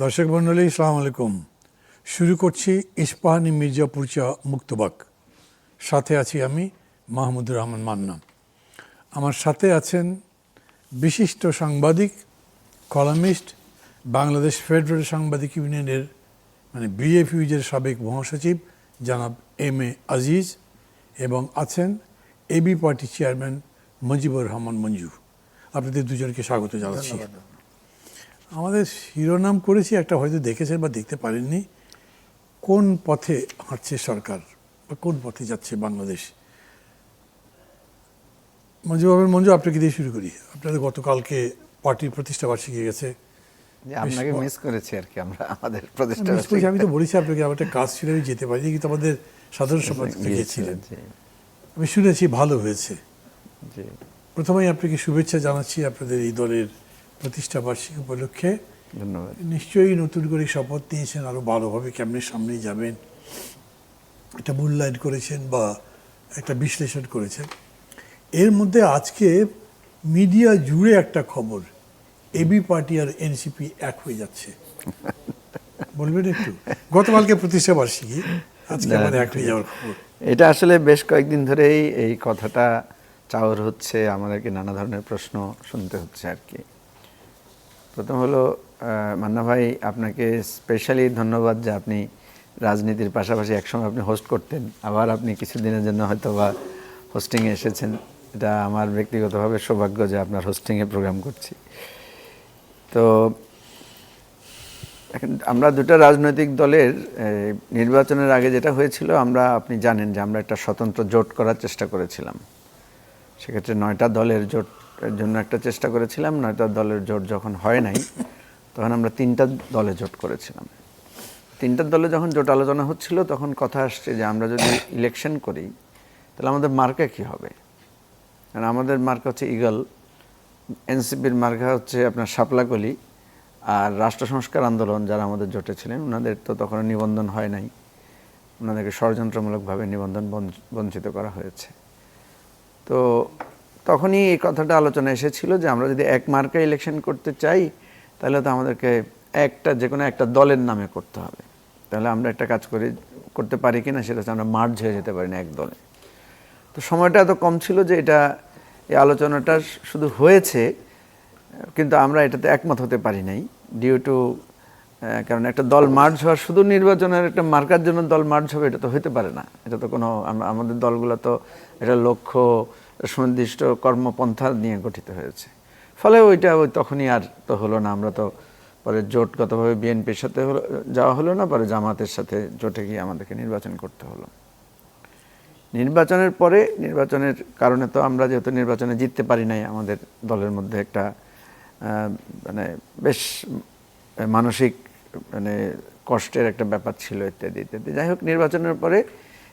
দর্শক মণ্ডলী, আসসালামু আলাইকুম। শুরু করছি ইস্পাহানি মির্জাপুর চা মুক্তবাক। সাথে আছি আমি মাহমুদুর রহমান মান্না। আমার সাথে আছেন বিশিষ্ট সাংবাদিক, কলামিস্ট, বাংলাদেশ ফেডারেল সাংবাদিক ইউনিয়নের বিএফইউজের সাবেক মহাসচিব জনাব এম এ আজিজ, এবং আছেন AB party chairman Mujibur Rahman Manju. আপনাদের দুজনকে স্বাগত জানাচ্ছি। আমাদের শিরোনাম করেছি একটা, হয়তো দেখেছেন বা দেখতে পারেননি, কোন পথে হাঁটছে সরকার বা কোন পথে যাচ্ছে বাংলাদেশ। মঞ্জু, আপনাকে দিয়ে শুরু করি। আপনাদের গতকালকে পার্টির প্রতিষ্ঠা বার্ষিকী গেছে। আপনাকে মিস করেছি আর কি, আমরা আমাদের প্রতিষ্ঠা আমি তো বলেছি আপনাকে, আমার একটা কাজ ছিল, আমি যেতে পারিনি, কিন্তু আমাদের সাধারণ সম্পাদক গিয়েছিলেন। আমি শুনেছি ভালো হয়েছে। প্রথমেই আপনাকে শুভেচ্ছা জানাচ্ছি আপনাদের এই দলের প্রতিষ্ঠা বার্ষিকী উপলক্ষে। ধন্যবাদ। নিশ্চয়ই নতুন করে শপথ নিয়েছেন আরো ভালোভাবে কেমনে সামনে যাবেন, এটা মূল্যায়ন করেছেন বা একটা বিশ্লেষণ করেছেন। এর মধ্যে আজকে মিডিয়া জুড়ে একটা খবর, এবি পার্টি আর এনসিপি এক হয়ে যাচ্ছে। বলবেন একটু? গতকালকে প্রতিষ্ঠা বার্ষিকী, আজকে আবার এক হয়ে যাওয়ার খবর। এটা আসলে বেশ কয়েকদিন ধরেই এই কথাটা চাওয়ার হচ্ছে, আমাদেরকে নানা ধরনের প্রশ্ন শুনতে হচ্ছে আর কি। প্রথম হলো মান্না ভাই, আপনাকে স্পেশালি ধন্যবাদ যে আপনি রাজনীতির পাশাপাশি একসময় আপনি হোস্ট করতেন, আবার আপনি কিছুদিনের জন্য হয়তো বা হোস্টিংয়ে এসেছেন। এটা আমার ব্যক্তিগতভাবে সৌভাগ্য যে আপনার হোস্টিংয়ে প্রোগ্রাম করছি। তো এখন আমরা দুটো রাজনৈতিক দলের নির্বাচনের আগে যেটা হয়েছিল, আপনি জানেন যে আমরা একটা স্বতন্ত্র জোট করার চেষ্টা করেছিলাম। সেক্ষেত্রে 9টা দলের জোটের জন্য একটা চেষ্টা করেছিলাম। 9টা দলের জোট যখন হয় নাই, তখন আমরা 3টা দলে জোট করেছিলাম। 3টা দলে যখন জোট আলোচনা হচ্ছিল, তখন কথা আসছে যে আমরা যদি ইলেকশন করি তাহলে আমাদের মার্কা কী হবে। কারণ আমাদের মার্কা হচ্ছে ঈগল, এনসিপির মার্কা হচ্ছে আপনার শাপলাকলি, আর রাষ্ট্র সংস্কার আন্দোলন যারা আমাদের জোটে ছিলেন, ওনাদের তো তখন নিবন্ধন হয় নাই, ওনাদেরকে ষড়যন্ত্রমূলকভাবে নিবন্ধন বঞ্চিত করা হয়েছে। তো তখনই এই কথাটা আলোচনা এসেছিল যে আমরা যদি এক মার্কা ইলেকশন করতে চাই, তাহলে তো আমাদেরকে যে কোনো একটা দলের নামে করতে হবে। তাহলে আমরা একটা কাজ করতে পারি কিনা, সেটা হচ্ছে আমরা মার্জ হয়ে যেতে পারি না এক দলে। তো সময়টা এত কম ছিল যে এই আলোচনাটা শুধু হয়েছে, কিন্তু আমরা এটাতে একমত হতে পারি নাই ডিউ টু, কারণ একটা দল মার্জ হওয়া, শুধু নির্বাচনের একটা মার্কার জন্য দল মার্জ হবে, এটা তো হতে পারে না। এটা তো কোনো, আমাদের দলগুলো তো এটা লক্ষ্য সুনির্দিষ্ট কর্মপন্থা নিয়ে গঠিত হয়েছে। ফলে তখনই আর তো হলো না। আমরা তো পরে জোটগতভাবে বিএনপির সাথে যাওয়া হলো না, পরে জামাতের সাথে জোটে গিয়ে আমাদেরকে নির্বাচন করতে হলো। নির্বাচনের পরে, নির্বাচনের কারণে তো আমরা যেহেতু নির্বাচনে জিততে পারি নাই, আমাদের দলের মধ্যে একটা বেশ মানসিক কষ্টের একটা ব্যাপার ছিল, ইত্যাদি ইত্যাদি। যাই হোক, নির্বাচনের পরে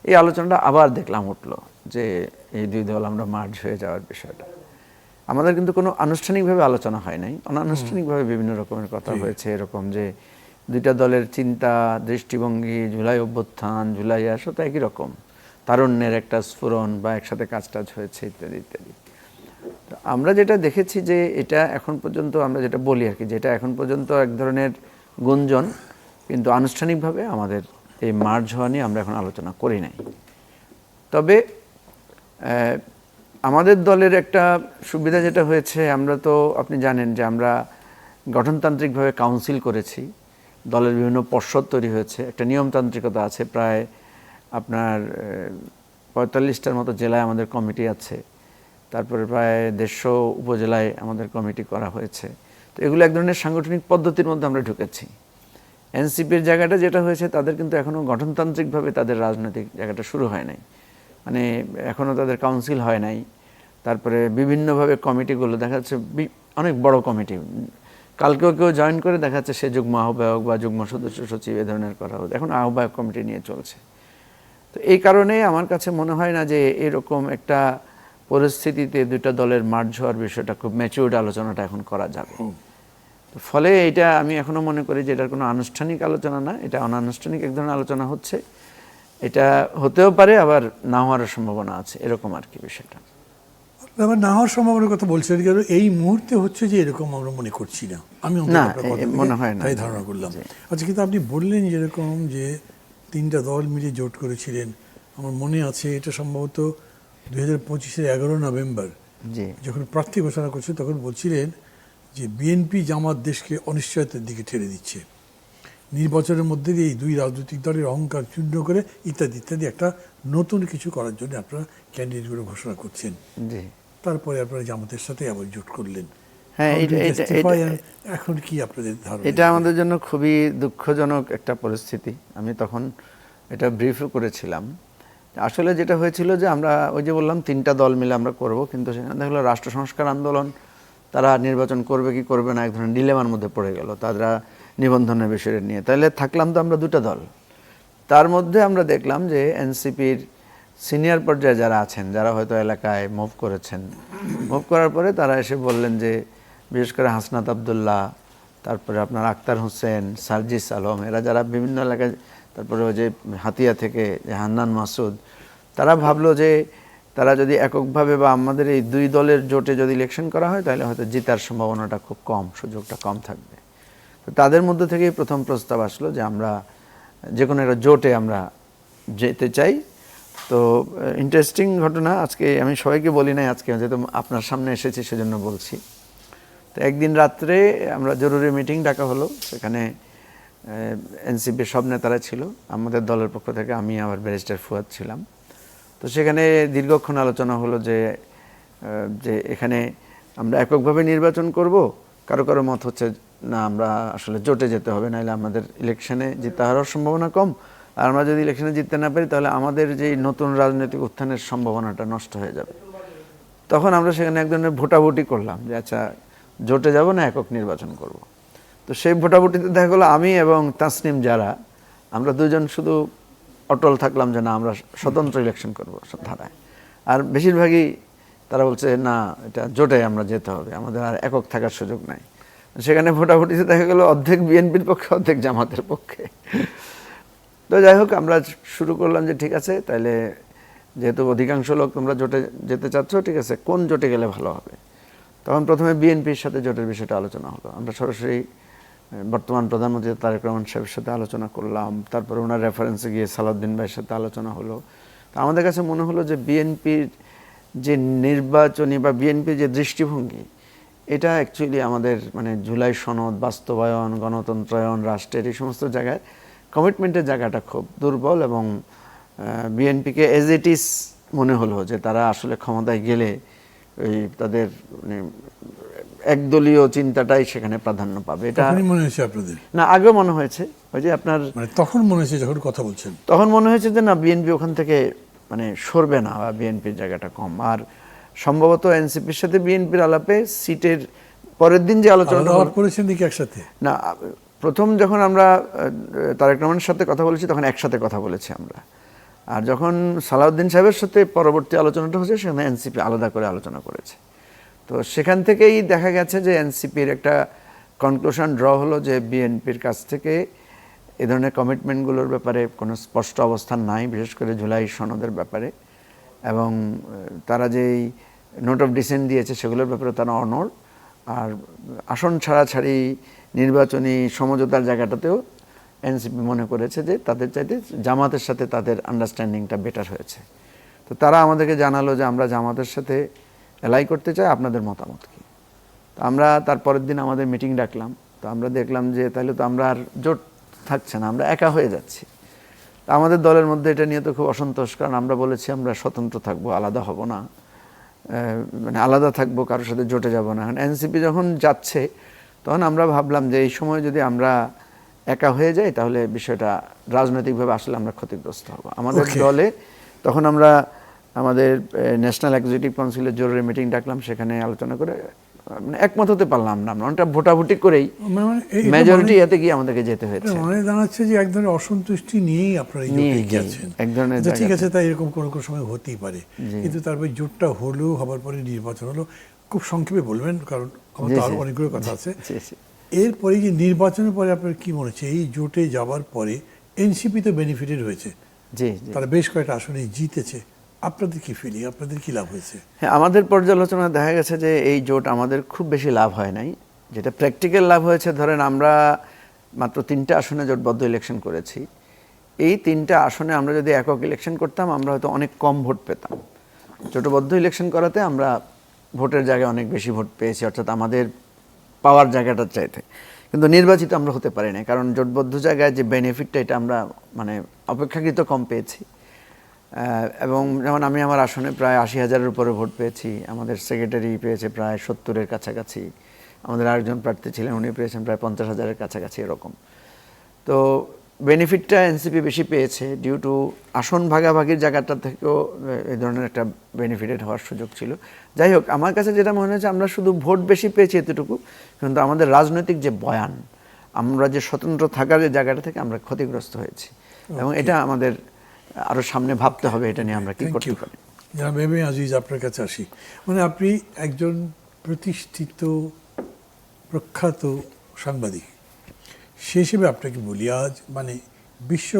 এই আলোচনাটা আবার দেখলাম উঠলো যে এই দুই দল আমরা মার্জ হয়ে যাওয়ার বিষয়টা। আমাদের কিন্তু কোনো আনুষ্ঠানিকভাবে আলোচনা হয় নাই, অনানুষ্ঠানিকভাবে বিভিন্ন রকমের কথা হয়েছে। এরকম যে দুইটা দলের চিন্তা, দৃষ্টিভঙ্গি, জুলাই অভ্যুত্থান, জুলাই আসো তো একই রকম, তারুণ্যের একটা স্ফুরণ বা একসাথে কাজ হয়েছে, ইত্যাদি ইত্যাদি। তো আমরা যেটা দেখেছি যে এটা এখন পর্যন্ত, আমরা যেটা বলি আর কি, যেটা এখন পর্যন্ত এক ধরনের গুঞ্জন, কিন্তু আনুষ্ঠানিকভাবে আমাদের এই মার্জ হওয়া নিয়ে আমরা এখন আলোচনা করি নাই। তবে আমাদের দলের একটা সুবিধা যেটা হয়েছে, আমরা তো আপনি জানেন যে আমরা গঠনতান্ত্রিকভাবে কাউন্সিল করেছি, দলের বিভিন্ন পর্ষদ তৈরি হয়েছে, একটা নিয়মতান্ত্রিকতা আছে। প্রায় আপনার 45টার মতো জেলায় আমাদের কমিটি আছে, তারপরে প্রায় 150 উপজেলায় আমাদের কমিটি করা হয়েছে। তো এগুলো এক ধরনের সাংগঠনিক পদ্ধতির মধ্যে আমরা ঢুকেছি। এনসিপির জায়গাটা যেটা হয়েছে, তাদের কিন্তু এখনও গঠনতান্ত্রিকভাবে তাদের রাজনৈতিক জায়গাটা শুরু হয় নাই, এখনও তাদের কাউন্সিল হয় নাই। তারপরে বিভিন্নভাবে কমিটিগুলো দেখা যাচ্ছে অনেক বড় কমিটি, কালকেও কেউ জয়েন করে দেখা যাচ্ছে সে যুগ্ম আহ্বায়ক বা যুগ্ম সদস্য সচিব এ ধরনের করা হচ্ছে, এখন আহ্বায়ক কমিটি নিয়ে চলছে। তো এই কারণে আমার কাছে মনে হয় না যে এরকম একটা পরিস্থিতিতে দুইটা দলের মার্জ হওয়ার বিষয়টা খুব ম্যাচিউরড আলোচনাটা এখন করা যাবে। ফলে এটা আমি এখনো মনে করি যে এটার কোনো আনুষ্ঠানিক আলোচনা না, এটা অনানুষ্ঠানিক এক ধরনের আলোচনা হচ্ছে। এটা হতেও পারে, আবার না হওয়ার সম্ভাবনা আছে, এরকম আর কি বিষয়টা। আবার না হওয়ার সম্ভাবনার কথা বলছেন, কারণ এই মুহূর্তে হচ্ছে যে এরকম আমরা মনে করছি না, আমি অন্তত না, আপনার কথা থেকে মনে হয় না। তাই ধারণা করলাম। আচ্ছা, কিন্তু আপনি বললেন যেরকম যে তিনটা দল মিলে জোট করেছিলেন, আমার মনে আছে এটা সম্ভবত 2025-এর 11 নভেম্বর জি যখন প্রার্থী ঘোষণা করছে তখন বলছিলেন যে বিএনপি জামাত দেশকে অনিশ্চয়তার দিকে ঠেলে দিচ্ছে, নির্বাচনের মধ্যে দিয়ে এই দুই রাজনৈতিক দলের অহংকার চূর্ণ করে ইত্যাদি ইত্যাদি একটা নতুন কিছু করার জন্য আপনারা ক্যান্ডিডেটগুলো ঘোষণা করছেন। জি তারপরে আপনারা জামাতের সাথে আবার জোট করলেন। হ্যাঁ, How do you এটা justify and এখন কি আপনাদের ধারণা? এটা আমাদের জন্য খুবই দুঃখজনক একটা পরিস্থিতি। আমি তখন এটা ব্রিফও করেছিলাম। আসলে যেটা হয়েছিল যে আমরা ওই যে বললাম তিনটা দল মিলে আমরা করব, কিন্তু সেখানে দেখলো রাষ্ট্র সংস্কার আন্দোলন তারা নির্বাচন করবে কি করবে না এক ধরনের ডিলেমার মধ্যে পড়ে গেল তারা নিবন্ধনের বিষয় নিয়ে। তাহলে থাকলাম তো আমরা দুটো দল। তার মধ্যে আমরা দেখলাম যে এনসিপির সিনিয়র পর্যায়ে যারা আছেন, যারা হয়তো এলাকায় মুভ করেছেন, মুভ করার পরে তারা এসে বললেন যে বিশেষ করে হাসনাত আবদুল্লাহ, তারপরে আপনার আক্তার হোসেন, সার্জিস আলম, এরা যারা বিভিন্ন এলাকায়, তারপরে ওই যে হাতিয়া থেকে যে হান্নান মাসুদ, তারা ভাবলো যে তারা যদি এককভাবে বা আমাদের এই দুই দলের জোটে যদি ইলেকশন করা হয় তাহলে হয়তো জেতার সম্ভাবনাটা খুব কম, সুযোগটা কম থাকবে। তো তাদের মধ্যে থেকেই প্রথম প্রস্তাব আসলো যে আমরা যে কোনো একটা জোটে আমরা যেতে চাই। তো ইন্টারেস্টিং ঘটনা, আজকে আমি সবাইকে বলি নাই, আজকে যেহেতু আপনার সামনে এসেছি সেজন্য বলছি। তো একদিন রাত্রে আমরা জরুরি মিটিং ডাকা হলো, সেখানে এনসিপির সব নেতারা ছিল, আমাদের দলের পক্ষ থেকে আমি আবার ব্যারিস্টার ফুয়াদ ছিলাম। তো সেখানে দীর্ঘক্ষণ আলোচনা হলো যে এখানে আমরা এককভাবে নির্বাচন করব, কারো কারো মত হচ্ছে না আমরা আসলে জোটে যেতে হবে, নাহলে আমাদের ইলেকশনে জিতে হারার সম্ভাবনা কম, আর আমরা যদি ইলেকশনে জিততে না পারি তাহলে আমাদের যে নতুন রাজনৈতিক উত্থানের সম্ভাবনাটা নষ্ট হয়ে যাবে। তখন আমরা সেখানে এক ধরনের ভোটাভুটি করলাম যে আচ্ছা জোটে যাব না একক নির্বাচন করব। তো সেই ভোটাভুটিতে দেখা গেলো আমি এবং তাসনিম যারা, আমরা দুজন শুধু অটল থাকলাম যে না আমরা স্বতন্ত্র ইলেকশন করবো ধারায়, আর বেশিরভাগই তারা বলছে না এটা জোটে আমরা যেতে হবে, আমাদের আর একক থাকার সুযোগ নাই। সেখানে ভোটাভুটিতে দেখা গেল অর্ধেক বিএনপির পক্ষে অর্ধেক জামাতের পক্ষে। তো যাই হোক আমরা শুরু করলাম যে ঠিক আছে তাহলে যেহেতু অধিকাংশ লোক তোমরা জোটে যেতে চাচ্ছ, ঠিক আছে কোন জোটে গেলে ভালো হবে। তখন প্রথমে বিএনপির সাথে জোটের বিষয়টা আলোচনা হলো, আমরা সরাসরি বর্তমান প্রধানমন্ত্রী তারেক রহমান সাহেবের সাথে আলোচনা করলাম, তারপরে ওনার রেফারেন্সে গিয়ে সালাউদ্দিন ভাইয়ের সাথে আলোচনা হলো। তো আমাদের কাছে মনে হলো যে বিএনপির যে নির্বাচনী বা বিএনপির যে দৃষ্টিভঙ্গি, এটা অ্যাকচুয়ালি আমাদের মানে জুলাই সনদ বাস্তবায়ন, গণতন্ত্রায়ন, রাষ্ট্রের এই সমস্ত জায়গায় কমিটমেন্টের জায়গাটা খুব দুর্বল, এবং বিএনপিকে এজ ইট ইজ মনে হলো যে তারা আসলে ক্ষমতায় গেলে ওই তাদের মানে একদলীয় চিন্তাটাই সেখানে প্রাধান্য পাবে। এটা মনে হয়েছে আপনাদের? না, আগেও মনে হয়েছে, ওই যে আপনার মানে তখন মনে হয়েছে যখন কথা বলছেন তখন মনে হয়েছে যে না বিএনপি ওখান থেকে মানে সরবে না, বা বিএনপির জায়গাটা কম। আর সম্ভবত এনসিপির সাথে বিএনপির আলাপে সিটের পরের দিন যে আলোচনাটা করেছেন নাকি একসাথে? না, প্রথম যখন আমরা তারেক রহমানের সাথে কথা বলেছি তখন একসাথে কথা বলেছি আমরা, আর যখন সালাউদ্দিন সাহেবের সাথে পরবর্তী আলোচনাটা হচ্ছে সেখানে এনসিপি আলাদা করে আলোচনা করেছে। তো সেখান থেকেই দেখা গেছে যে এনসিপির একটা কনক্লুশন ড্র হলো যে বিএনপির কাছ থেকে এ ধরনের কমিটমেন্টগুলোর ব্যাপারে কোনো স্পষ্ট অবস্থান নাই, বিশেষ করে জুলাই সনদের ব্যাপারে, এবং তারা যেই নোট অফ ডিসেন্ট দিয়েছে সেগুলোর ব্যাপারে তারা অনড়। আর আসন ছাড়াছাড়ি নির্বাচনী সমঝোতার জায়গাটাতেও এনসিপি মনে করেছে যে তাদের চাইতে জামাতের সাথে তাদের আন্ডারস্ট্যান্ডিংটা বেটার হয়েছে। তো তারা আমাদেরকে জানালো যে আমরা জামাতের সাথে এলাই করতে চাই, আপনাদের মতামত কি। তো আমরা তারপরের দিন আমাদের মিটিং ডাকলাম। তো আমরা দেখলাম যে তাহলে তো আমরা আর জোট থাকছে না, আমরা একা হয়ে যাচ্ছি। আমাদের দলের মধ্যে এটা নিয়ে তো খুব অসন্তোষ, কারণ আমরা বলেছি আমরা স্বতন্ত্র থাকবো, আলাদা হব না, মানে আলাদা থাকবো, কারোর সাথে জোটে যাব না। এনসিপি যখন যাচ্ছে তখন আমরা ভাবলাম যে এই সময় যদি আমরা একা হয়ে যাই তাহলে বিষয়টা রাজনৈতিকভাবে আসলে আমরা ক্ষতিগ্রস্ত হব। আমাদের দলে তখন আমরা আমাদের ন্যাশনাল এক্সিকিউটিভ কাউন্সিলের জরুরি মিটিং ডাকলাম, সেখানে আলোচনা করে মানে একমত হতে পারলাম না, আমরা অনেকটা ভোটাভুটি করেই মেজরিটি এতে গিয়ে আমাদেরকে যেতে হয়েছে। মানে জানাচ্ছে যে এক ধরনের অসন্তুষ্টি নিয়েই আপনারা গেছেন, এক ধরনের ঠিক আছে তাই এরকম কোনো কোনো সময় হতেই পারে, কিন্তু তারপরে জোটটা হলো, হবার পরে নির্বাচন হলো। খুব সংক্ষেপে বলবেন কারণ আমার তো আরো অনেকগুলো কথা আছে। এরপরে যে নির্বাচনের পরে আপনার কি মনে হচ্ছে এই জোটে যাবার পরে এনসিপি তো বেনিফিটেড হয়েছে, তারা বেশ কয়েকটা আসনে জিতেছে, আপনাদের কি ফিলিং, আপনাদের কি লাভ হয়েছে? হ্যাঁ, আমাদের পর্যালোচনা দেখা গেছে যে এই জোট আমাদের খুব বেশি লাভ হয় নাই। যেটা প্র্যাকটিক্যাল লাভ হয়েছে, ধরেন আমরা মাত্র 3টা আসনে জোটবদ্ধ ইলেকশন করেছি। এই 3টা আসনে আমরা যদি একক ইলেকশন করতাম আমরা হয়তো অনেক কম ভোট পেতাম। জোটবদ্ধ ইলেকশন করাতে আমরা ভোটের জায়গায় অনেক বেশি ভোট পেয়েছি, অর্থাৎ আমাদের পাওয়ার জায়গাটার চাইতে। কিন্তু নির্বাচিত আমরা হতে পারি না, কারণ জোটবদ্ধ জায়গায় যে বেনিফিটটা এটা আমরা মানে অপেক্ষাকৃত কম পেয়েছি। এবং যেমন আমি আমার আসনে প্রায় 80,000-এর উপরে ভোট পেয়েছি, আমাদের সেক্রেটারি পেয়েছে প্রায় 70-এর কাছাকাছি, আমাদের আরেকজন প্রার্থী ছিলেন উনি পেয়েছেন প্রায় 50,000-এর কাছাকাছি এরকম। তো বেনিফিটটা এনসিপি বেশি পেয়েছে ডিউ টু আসন ভাগাভাগির জায়গাটা থেকেও এই ধরনের একটা বেনিফিটেড হওয়ার সুযোগ ছিল। যাই হোক, আমার কাছে যেটা মনে হয়েছে আমরা শুধু ভোট বেশি পেয়েছি এতটুকু, কিন্তু আমাদের রাজনৈতিক যে বয়ান, আমরা যে স্বতন্ত্র থাকার যে জায়গাটা থেকে আমরা ক্ষতিগ্রস্ত হয়েছি, এবং এটা আমাদের আরো সামনে ভাবতে হবে এটা নিয়ে আমরা কি করতে পারি। জনাব এম এ আজিজ, আপনার কাছে আসি। মানে আপনি একজন প্রতিষ্ঠিত প্রখ্যাত সাংবাদিক, সে হিসেবে আপনাকে বলি, আজ মানে বিশ্ব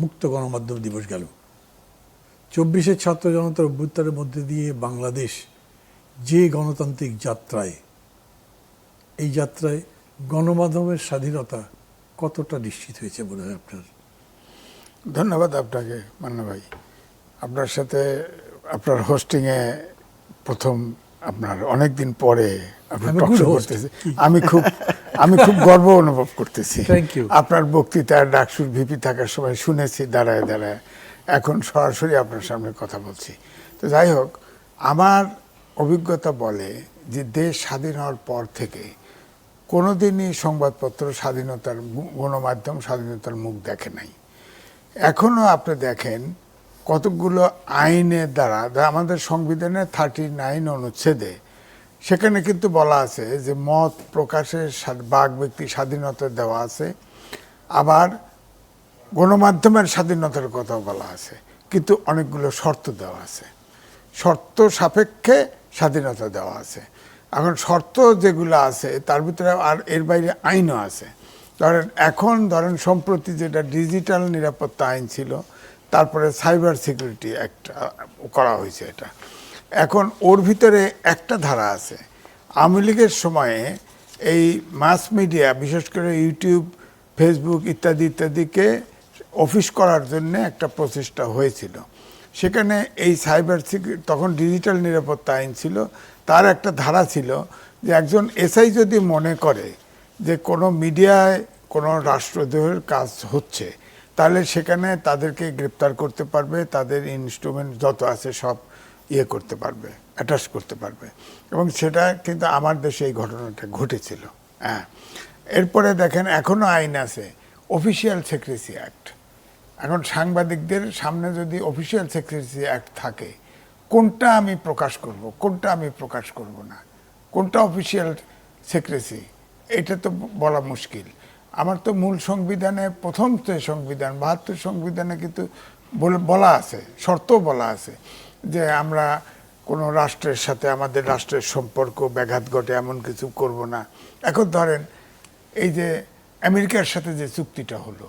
মুক্ত গণমাধ্যম দিবস গেল। 24-এর ছাত্র জনতার অভ্যুত্থানের মধ্যে দিয়ে বাংলাদেশ যে গণতান্ত্রিক যাত্রায়, এই যাত্রায় গণমাধ্যমের স্বাধীনতা কতটা নিশ্চিত হয়েছে বলে হয় আপনার? ধন্যবাদ আপনাকে মান্না ভাই। আপনার সাথে আপনার হোস্টিংয়ে প্রথম আপনার অনেক দিন পরে আপনি টক শো করতেছি, আমি খুব গর্ব অনুভব করতেছি। আপনার বক্তৃতা ডাকসুর ভিপি থাকার সময় শুনেছি দাঁড়ায় দাঁড়ায়, এখন সরাসরি আপনার সামনে কথা বলছি। তো যাই হোক, আমার অভিজ্ঞতা বলে যে দেশ স্বাধীন হওয়ার পর থেকে কোনোদিনই সংবাদপত্র স্বাধীনতার, গণমাধ্যম স্বাধীনতার মুখ দেখে নাই। এখনো আপনি দেখেন কতগুলো আইনের দ্বারা, আমাদের সংবিধানের 39 অনুচ্ছেদে সেখানে কিন্তু বলা আছে যে মত প্রকাশের বাক ব্যক্তি স্বাধীনতা দেওয়া আছে, আবার গণমাধ্যমের স্বাধীনতার কথা বলা আছে, কিন্তু অনেকগুলো শর্ত দেওয়া আছে, শর্ত সাপেক্ষে স্বাধীনতা দেওয়া আছে। এখন শর্ত যেগুলো আছে তার ভিতরে আর এর বাইরে আইনও আছে। ধরেন সম্প্রতি যেটা ডিজিটাল নিরাপত্তা আইন ছিল, তারপরে সাইবার সিকিউরিটি অ্যাক্ট করা হয়েছে, এটা এখন ওর ভিতরে একটা ধারা আছে। আওয়ামী লীগের সময়ে এই মাস মিডিয়া, বিশেষ করে ইউটিউব, ফেসবুক ইত্যাদি ইত্যাদিকে অফিস করার জন্য একটা প্রচেষ্টা হয়েছিল। সেখানে এই সাইবার সিকিউরিটি, তখন ডিজিটাল নিরাপত্তা আইন ছিল, তার একটা ধারা ছিল যে একজন এসআই যদি মনে করে যে কোনো মিডিয়ায় কোনো রাষ্ট্রদ্রোহের কাজ হচ্ছে, তাহলে সেখানে তাদেরকে গ্রেপ্তার করতে পারবে, তাদের ইনস্ট্রুমেন্ট যত আছে সব করতে পারবে, অ্যাটাচ করতে পারবে। এবং সেটা কিন্তু আমার দেশে এই ঘটনাটা ঘটেছিল। হ্যাঁ, এরপরে দেখেন এখনো আইন আছে অফিসিয়াল সেক্রেসি অ্যাক্ট। এখন সাংবাদিকদের সামনে যদি অফিসিয়াল সেক্রেসি অ্যাক্ট থাকে, কোনটা আমি প্রকাশ করব, কোনটা আমি প্রকাশ করব না, কোনটা অফিসিয়াল সেক্রেসি, এটা তো বলা মুশকিল। আমার তো মূল সংবিধানে, প্রথম সংবিধান 72 সংবিধানে কিন্তু বলা আছে, শর্তও বলা আছে যে আমরা কোনো রাষ্ট্রের সাথে আমাদের রাষ্ট্রের সম্পর্ক ব্যাঘাত ঘটে এমন কিছু করব না। এখন ধরেন এই যে আমেরিকার সাথে যে চুক্তিটা হলো,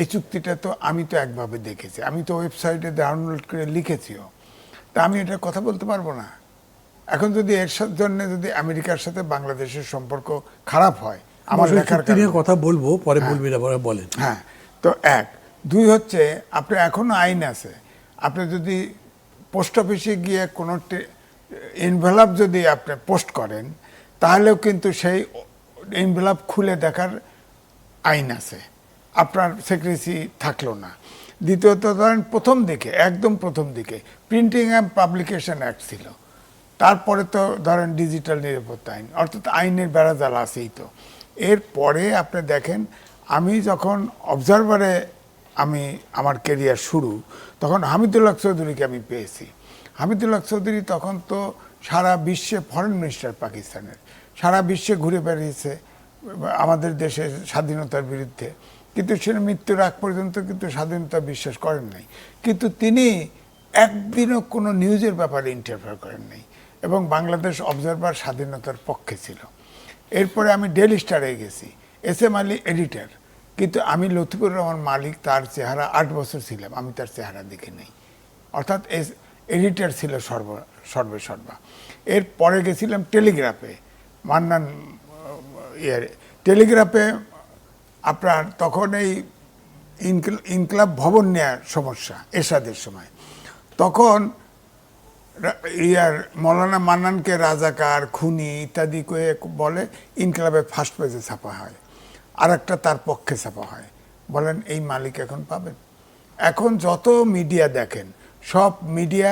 এই চুক্তিটা তো আমি তো একভাবে দেখেছি, আমি তো ওয়েবসাইটে ডাউনলোড করে লিখেছিও, তা আমি এটা কথা বলতে পারবো না। এখন যদি এর জন্য যদি আমেরিকার সাথে বাংলাদেশের সম্পর্ক খারাপ হয়, আমার লেখার কারণে কথা বলবো, পরে বলবেন, আবার বলেন। হ্যাঁ, তো এক, দুই হচ্ছে আপনি এখনো আইন আছে, আপনি যদি পোস্ট অফিসে গিয়ে কোনো এনভেলপ যদি আপনি পোস্ট করেন, তাহলেও কিন্তু সেই এনভেলপ খুলে দেখার আইন আছে, আপনার সেক্রেসি থাকলো না। দ্বিতীয়ত ধরেন প্রথম দিকে, একদম প্রথম দিকে প্রিন্টিং অ্যান্ড পাবলিকেশন অ্যাক্ট ছিল, তারপরে তো ধরেন ডিজিটাল নিরাপত্তা আইন, অর্থাৎ আইনের বেড়াজাল আছেই। তো এরপরে আপনি দেখেন, আমি যখন অবজারভারে আমার ক্যারিয়ার শুরু, তখন হামিদুল হক চৌধুরীকে আমি পেয়েছি। হামিদুল হক চৌধুরী তখন তো সারা বিশ্বে ফরেন মিনিস্টার পাকিস্তানের, সারা বিশ্বে ঘুরে বেরিয়েছে আমাদের দেশের স্বাধীনতার বিরুদ্ধে, কিন্তু সে মৃত্যুর আগ পর্যন্ত কিন্তু স্বাধীনতা বিশ্বাস করেন নাই। কিন্তু তিনি একদিনও কোনো নিউজের ব্যাপারে ইন্টারফেয়ার করেন নাই, এবং বাংলাদেশ অবজারভার স্বাধীনতার পক্ষে ছিল। এরপরে আমি ডেইলি স্টারে গেছি, এস.এম. আলী এডিটর, কিন্তু আমি লতিফুর রহমান মালিক, তার চেহারা 8 বছর ছিলাম, আমি তার চেহারা দেখে নেই। অর্থাৎ এডিটর ছিল সর্বেসর্বা। এর পরে গেছিলাম টেলিগ্রাফে, মান্নান টেলিগ্রাফে আপনার তখন এই ইনকলাব ভবন নেওয়ার সমস্যা এরশাদের সময়, তখন মৌলানা মান্নানকে রাজাকার, খুনি ইত্যাদি করে বলে, ইনকলাবের ফার্স্ট পেজে ছাপা হয়, আর একটা তার পক্ষে ছাপা হয়। বলেন এই মালিক এখন পাবেন? এখন যত মিডিয়া দেখেন, সব মিডিয়া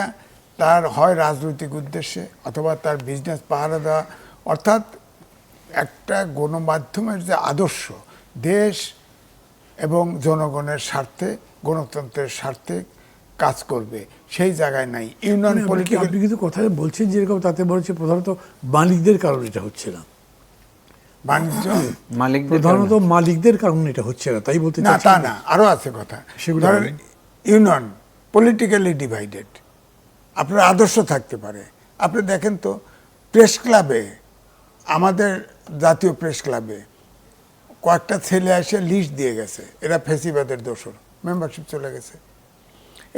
তার হয় রাজনৈতিক উদ্দেশ্যে অথবা তার বিজনেস পাহারা দেওয়া, অর্থাৎ একটা গণমাধ্যমের যে আদর্শ দেশ এবং জনগণের স্বার্থে, গণতন্ত্রের স্বার্থে কাজ করবে, সেই জায়গায় নাই। ইউনিয়ন পলিটিক্যাল, আপনি কিন্তু কথা বলছেন যেরকম, তাতে বলছে প্রধানত মালিকদের কারণে এটা হচ্ছে না, বাণিজ্য প্রধানত মালিকদের কারণে এটা হচ্ছে না, তাই বলতে না, তা না, আরো আছে কথা। সেগুলো ধরেন ইউনিয়ন পলিটিক্যালি ডিভাইডেড, আপনার আদর্শ থাকতে পারে। আপনি দেখেন তো প্রেস ক্লাবে, আমাদের জাতীয় প্রেস ক্লাবে কয়েকটা ছেলে এসে লিস্ট দিয়ে গেছে, এরা ফেসিবাদের দোসর, মেম্বারশিপ চলে গেছে।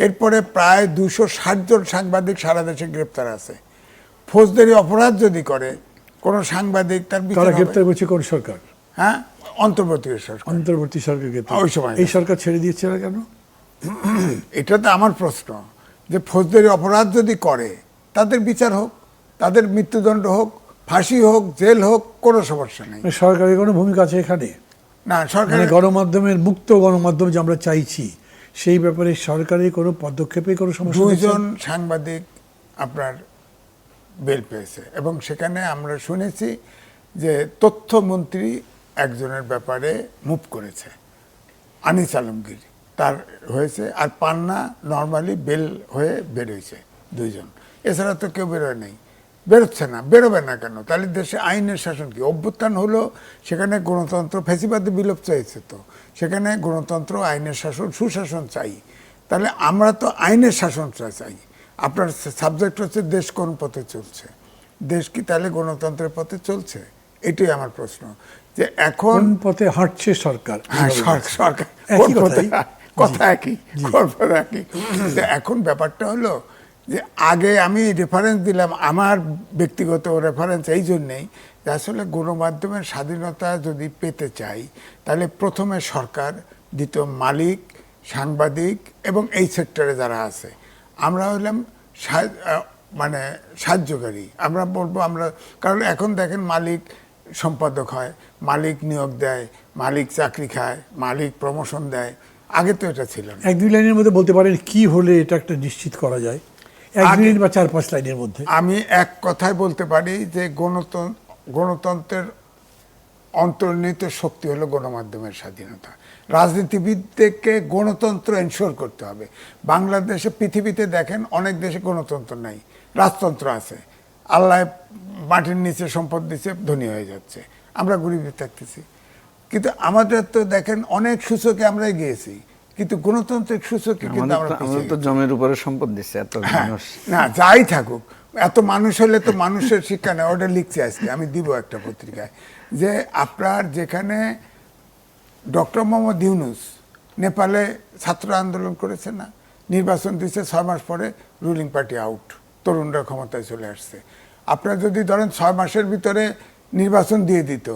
এরপরে প্রায় 260 জন সাংবাদিক সারা দেশে গ্রেপ্তার আছে। ফৌজদারি অপরাধ যদি করে কোন সাংবাদিক, তার বিচার হবে। গ্রেপ্তার করছে কোন সরকার? হ্যাঁ, অন্তর্বর্তী সরকার। অন্তর্বর্তী সরকার গ্রেপ্তার। ওই সময় এই সরকার ছেড়ে দিচ্ছে না কেন? এটা তো আমার প্রশ্ন, যে ফৌজদারি অপরাধ যদি করে তাদের বিচার হোক, তাদের মৃত্যুদণ্ড হোক, ফাঁসি হোক, জেল হোক, কোনো সমস্যা নেই। সরকারের কোনো ভূমিকা আছে এখানে? না, সরকার গণমাধ্যমের মুক্ত গণমাধ্যম যে আমরা চাইছি, সেই ব্যাপারে সরকারের কোনো পদক্ষেপে কোনো সমস্যা? 2 জন সাংবাদিক আপনার বেল পেয়েছে, এবং সেখানে আমরা শুনেছি যে তথ্যমন্ত্রী একজনের ব্যাপারে মুভ করেছে, আনিস আলমগীর, তার হয়েছে। আর পান্না নর্মালি বেল হয়ে বেরোইছে 2 জন, এছাড়া তো কেউ বেরোয় নেই, বেরোচ্ছে না। বেরোবে না কেন? তাহলে দেশে আইনের শাসন কি? অভ্যুত্থান হলো, সেখানে গণতন্ত্র, ফ্যাসিবাদী বিলোপ চাইছে, তো সেখানে গণতন্ত্র, আইনের শাসন, সুশাসন চাই। তাহলে আমরা তো আইনের শাসনটা চাই। আপনার সাবজেক্ট হচ্ছে দেশ কোন পথে চলছে, দেশ কি তাহলে গণতন্ত্রের পথে চলছে? এটাই আমার প্রশ্ন, যে এখন পথে হাঁটছে সরকার। হ্যাঁ, সরকার একই কথাই। কথা একই, একই। এখন ব্যাপারটা হলো যে আগে আমি রেফারেন্স দিলাম, আমার ব্যক্তিগত রেফারেন্স এই জন্যেই যে আসলে গণমাধ্যমের স্বাধীনতা যদি পেতে চাই, তাহলে প্রথমে সরকার, দ্বিতীয় মালিক, সাংবাদিক এবং এই সেক্টরে যারা আছে, আমরা হলাম মানে সাহায্যকারী। আমরা বলবো আমরা, কারণ এখন দেখেন মালিক সম্পাদক হয়, মালিক নিয়োগ দেয়, মালিক চাকরি খায়, মালিক প্রমোশন দেয়। আগে তো এটা ছিল না। 1-2 লাইনের মধ্যে বলতে পারেন কি হলে এটা একটা নিশ্চিত করা যায়? 1 মিনিট বা 4-5 লাইনের মধ্যে। আমি এক কথায় বলতে পারি যে গণতন্ত্রের অন্তর্নিহিত শক্তি হলো গণমাধ্যমের স্বাধীনতা। রাজনীতিবিদদেরকে গণতন্ত্র এনশোর করতে হবে। বাংলাদেশে, পৃথিবীতে দেখেন অনেক দেশে গণতন্ত্র নাই, রাজতন্ত্র আছে। আল্লাহ মাটির নিচে সম্পদ দিচ্ছে, ধনী হয়ে যাচ্ছে, আমরা গরিবে থাকতেছি। কিন্তু আমাদের তো দেখেন অনেক সূচকে আমরা গিয়েছি, কিন্তু গণতান্ত্রিক সূচকে কিন্তু আমরা আমাদের তো জমির উপরে সম্পদ দিচ্ছে এত মানুষ। না, যাই থাকুক, এত মানুষ হলে তো মানুষের শিক্ষা নেই। ওটা লিখছে আজকে, আমি দিব একটা পত্রিকায়, যে আপনার যেখানে ডক্টর মোহাম্মদ ইউনূস নেপালে ছাত্র আন্দোলন করেছে না, নির্বাচন দিচ্ছে, 6 মাস পরে রুলিং পার্টি আউট, তরুণরা ক্ষমতায় চলে আসছে। আপনার যদি ধরেন 6 মাসের ভিতরে নির্বাচন দিয়ে দিত,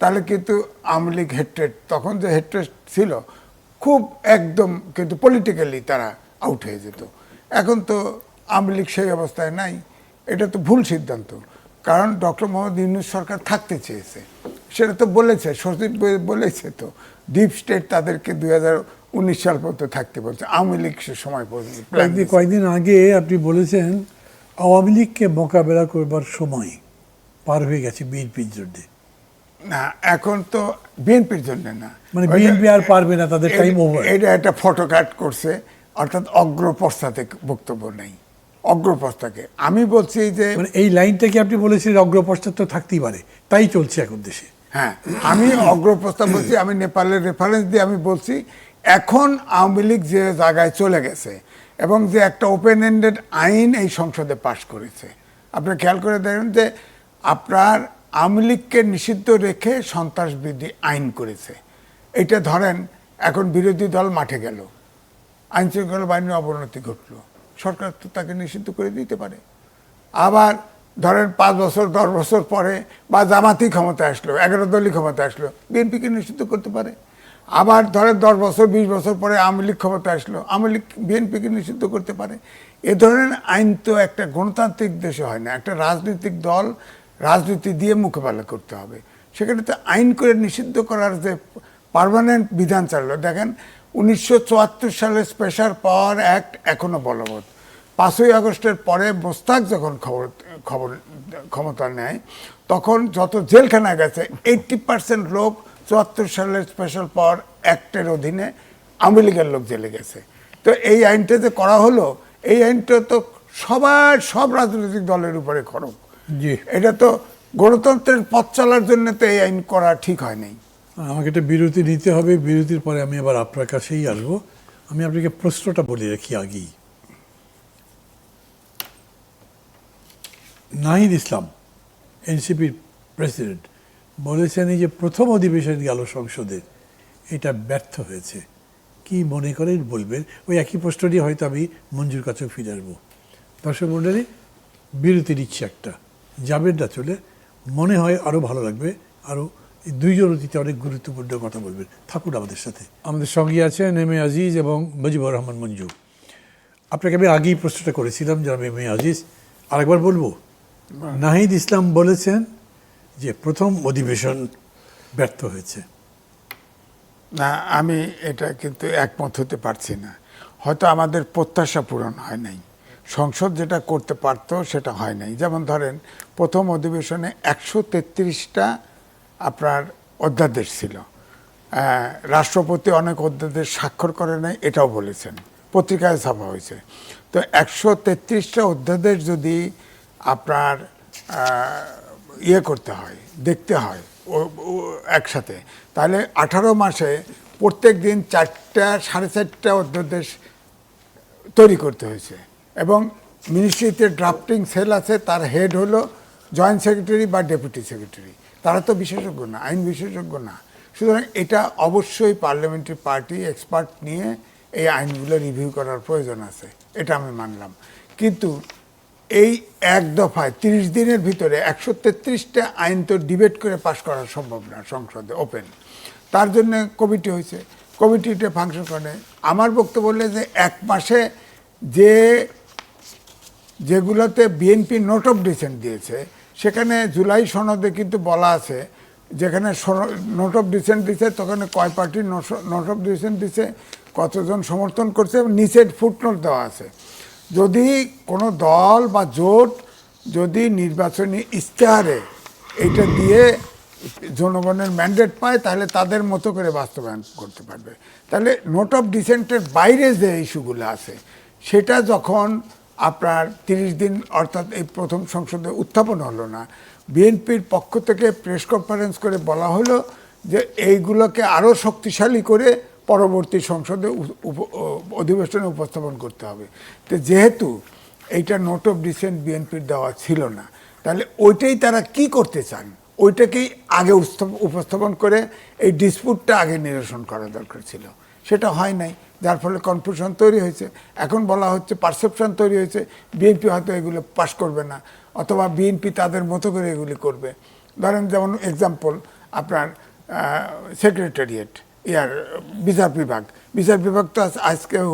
তাহলে কিন্তু আওয়ামী লীগ হেট্রেড, তখন যে হেট্রেড ছিল খুব একদম, কিন্তু পলিটিক্যালি তারা আউট হয়ে যেত। এখন তো আওয়ামী লীগ সেই অবস্থায় নাই। এটা তো ভুল সিদ্ধান্ত, কারণ ডক্টর মোহাম্মদ ইউনূস সরকার থাকতে চেয়েছে, সেটা তো বলেছে, সচিব বলেছে তো, ডিপ স্টেট তাদেরকে 2019 সাল পর্যন্ত থাকতে বলছে, আওয়ামী লীগ সে সময় পর্যন্ত। কয়েকদিন আগে আপনি বলেছেন আওয়ামী লীগকে মোকাবেলা করবার সময় পার হয়ে গেছে বিএনপির জন্য। না, এখন তো বিএনপির জন্য না, মানে বিএনপি আর পারবে না, তাদের টাইম ওভার। এটা একটা ফটোকাট করছে, অর্থাৎ অগ্রপস্থাতে বক্তব্য নেই, অগ্রপস্থাকে আমি বলছি যে মানে এই লাইনটা কি আপনি বলেছিলেন অগ্রপশ্চাৎ তো থাকতেই পারে, তাই চলছে এখন দেশে। হ্যাঁ, আমি অগ্রপ্রস্তাব বলছি, আমি নেপালের রেফারেন্স দিয়ে আমি বলছি, এখন আওয়ামী লীগ যে জায়গায় চলে গেছে এবং যে একটা ওপেন এন্ডেড আইন এই সংসদে পাশ করেছে, আপনি খেয়াল করে দেখেন যে আপনার আওয়ামী লীগকে নিষিদ্ধ রেখে সন্ত্রাসবিরোধী আইন করেছে। এটা ধরেন এখন বিরোধী দল মাঠে গেল, আইন শৃঙ্খলা বাহিনীর অবনতি ঘটলো, সরকার তো তাকে নিষিদ্ধ করে দিতে পারে। আবার ধরেন 5 বছর 10 বছর পরে বা জামাতি ক্ষমতা আসলো, 11 দলই ক্ষমতা আসলো, বিএনপিকে নিষিদ্ধ করতে পারে। আবার ধরেন 10 বছর 20 বছর পরে আওয়ামী লীগ ক্ষমতা আসলো, আওয়ামী লীগ বিএনপিকে নিষিদ্ধ করতে পারে। এ ধরনের আইন তো একটা গণতান্ত্রিক দেশে হয় না। একটা রাজনৈতিক দল রাজনীতি দিয়ে মোকাবেলা করতে হবে। সেখানে তো আইন করে নিষিদ্ধ করার যে পার্মানেন্ট বিধান চাললো, দেখেন 1974 সালে স্পেশাল পাওয়ার অ্যাক্ট এখনো বলবৎ। 5ই আগস্টের পরে মোস্তাক যখন ক্ষমতা নেয়, তখন যত জেলখানা গেছে 80% লোক 74 সালের স্পেশাল পাওয়ার অ্যাক্টের অধীনে আওয়ামী লীগের লোক জেলে গেছে। তো এই আইনটা যে করা হলো, এই আইনটা তো সব রাজনৈতিক দলের উপরে খরচ। জি, এটা তো গণতন্ত্রের পথ চলার জন্য তো এই আইন করা ঠিক হয় নাই। আমাকে একটা বিরতি নিতে হবে। বিরতির পরে আমি আবার আপনার কাছেই আসবো। আমি আপনাকে প্রশ্নটা বলে রাখি আগেই। নাহিদ ইসলাম, এনসিপির প্রেসিডেন্ট, বলেছেন এই যে প্রথম অধিবেশন গেল সংসদের, এটা ব্যর্থ হয়েছে। কি মনে করেন বলবেন? ওই একই প্রশ্নটি হয়তো আমি মঞ্জুর কাছেও ফিরে আসবো। দর্শক মণ্ডলী, বিরতি নিচ্ছে একটা, যাবেন না চলে, মনে হয় আরও ভালো লাগবে। আরও এই দুইজন অতিথি অনেক গুরুত্বপূর্ণ কথা বলবেন, থাকুন আমাদের সাথে। আমাদের সঙ্গে আছেন এম এ আজিজ এবং মুজিবুর রহমান মঞ্জু। আপনাকে আমি আগেই প্রশ্নটা করেছিলাম জনাব এম এ আজিজ, আরেকবার বলবো। নাহিদ ইসলাম বলেছেন যে প্রথম অধিবেশন ব্যর্থ হয়েছে। না, আমি এটা কিন্তু একমত হতে পারছি না। হয়তো আমাদের প্রত্যাশা পূরণ হয় নাই। সংসদ যেটা করতে পারতো সেটা হয় নাই। যেমন ধরেন প্রথম অধিবেশনে 133টা আপনার অধ্যাদেশ ছিল। রাষ্ট্রপতি অনেক অধ্যাদেশ স্বাক্ষর করে নাই, এটাও বলেছেন, পত্রিকায় ছাপা হয়েছে। তো 133টা অধ্যাদেশ যদি আপনার ইয়ে করতে হয়, দেখতে হয় একসাথে, তাহলে 18 মাসে প্রত্যেক দিন 4টা 4.5টা অধ্যাদেশ তৈরি করতে হয়েছে। এবং মিনিস্ট্রিতে ড্রাফটিং সেল আছে, তার হেড হলো জয়েন্ট সেক্রেটারি বা ডেপুটি সেক্রেটারি। তারা তো বিশেষজ্ঞ না, আইন বিশেষজ্ঞ না। সুতরাং এটা অবশ্যই পার্লামেন্টারি পার্টি এক্সপার্ট নিয়ে এই আইনগুলো রিভিউ করার প্রয়োজন আছে, এটা আমি মানলাম। কিন্তু এই এক দফায় 30 দিনের ভিতরে 133টা আইন তো ডিবেট করে পাশ করা সম্ভব না সংসদে ওপেন। তার জন্য কমিটি হয়েছে, কমিটিতে ফাংশন করে। আমার বক্তব্য বললে যে 1 মাসে যেগুলোতে বিএনপি নোট অফ ডিসেন্ট দিয়েছে, সেখানে জুলাই সনদে কিন্তু বলা আছে, যেখানে নোট অফ ডিসেন্ট দিচ্ছে তখন কয় পার্টি নোট অফ ডিসেন্ট দিচ্ছে, কতজন সমর্থন করছে, নিচের ফুটনোট দেওয়া আছে। যদি কোনো দল বা জোট যদি নির্বাচনী ইশতেহারে এটা দিয়ে জনগণের ম্যান্ডেট পায়, তাহলে তাদের মতো করে বাস্তবায়ন করতে পারবে। তাহলে নোট অফ ডিসেন্টের বাইরে যে ইস্যুগুলো আছে, সেটা যখন আপনার 30 দিন অর্থাৎ এই প্রথম সংসদে উত্থাপন হলো না, বিএনপির পক্ষ থেকে প্রেস কনফারেন্স করে বলা হলো যে এইগুলোকে আরও শক্তিশালী করে পরবর্তী সংসদে অধিবেশনে উপস্থাপন করতে হবে। তো যেহেতু এইটা নোট অফ ডিসেন্ট বিএনপির দেওয়া ছিল না, তাহলে ওইটাই তারা কি করতে চান, ওইটাকেই আগে উপস্থাপন করে এই ডিসপুটটা আগে নিরসন করা দরকার ছিল। সেটা হয় নাই, যার ফলে কনফিউশন তৈরি হয়েছে। এখন বলা হচ্ছে পারসেপশন তৈরি হয়েছে বিএনপি হয়তো এগুলো পাশ করবে না, অথবা বিএনপি তাদের মতো করে এগুলি করবে। ধরেন যেমন এক্সাম্পল আপনার সেক্রেটারিয়েট বিচার বিভাগ তো আজকেও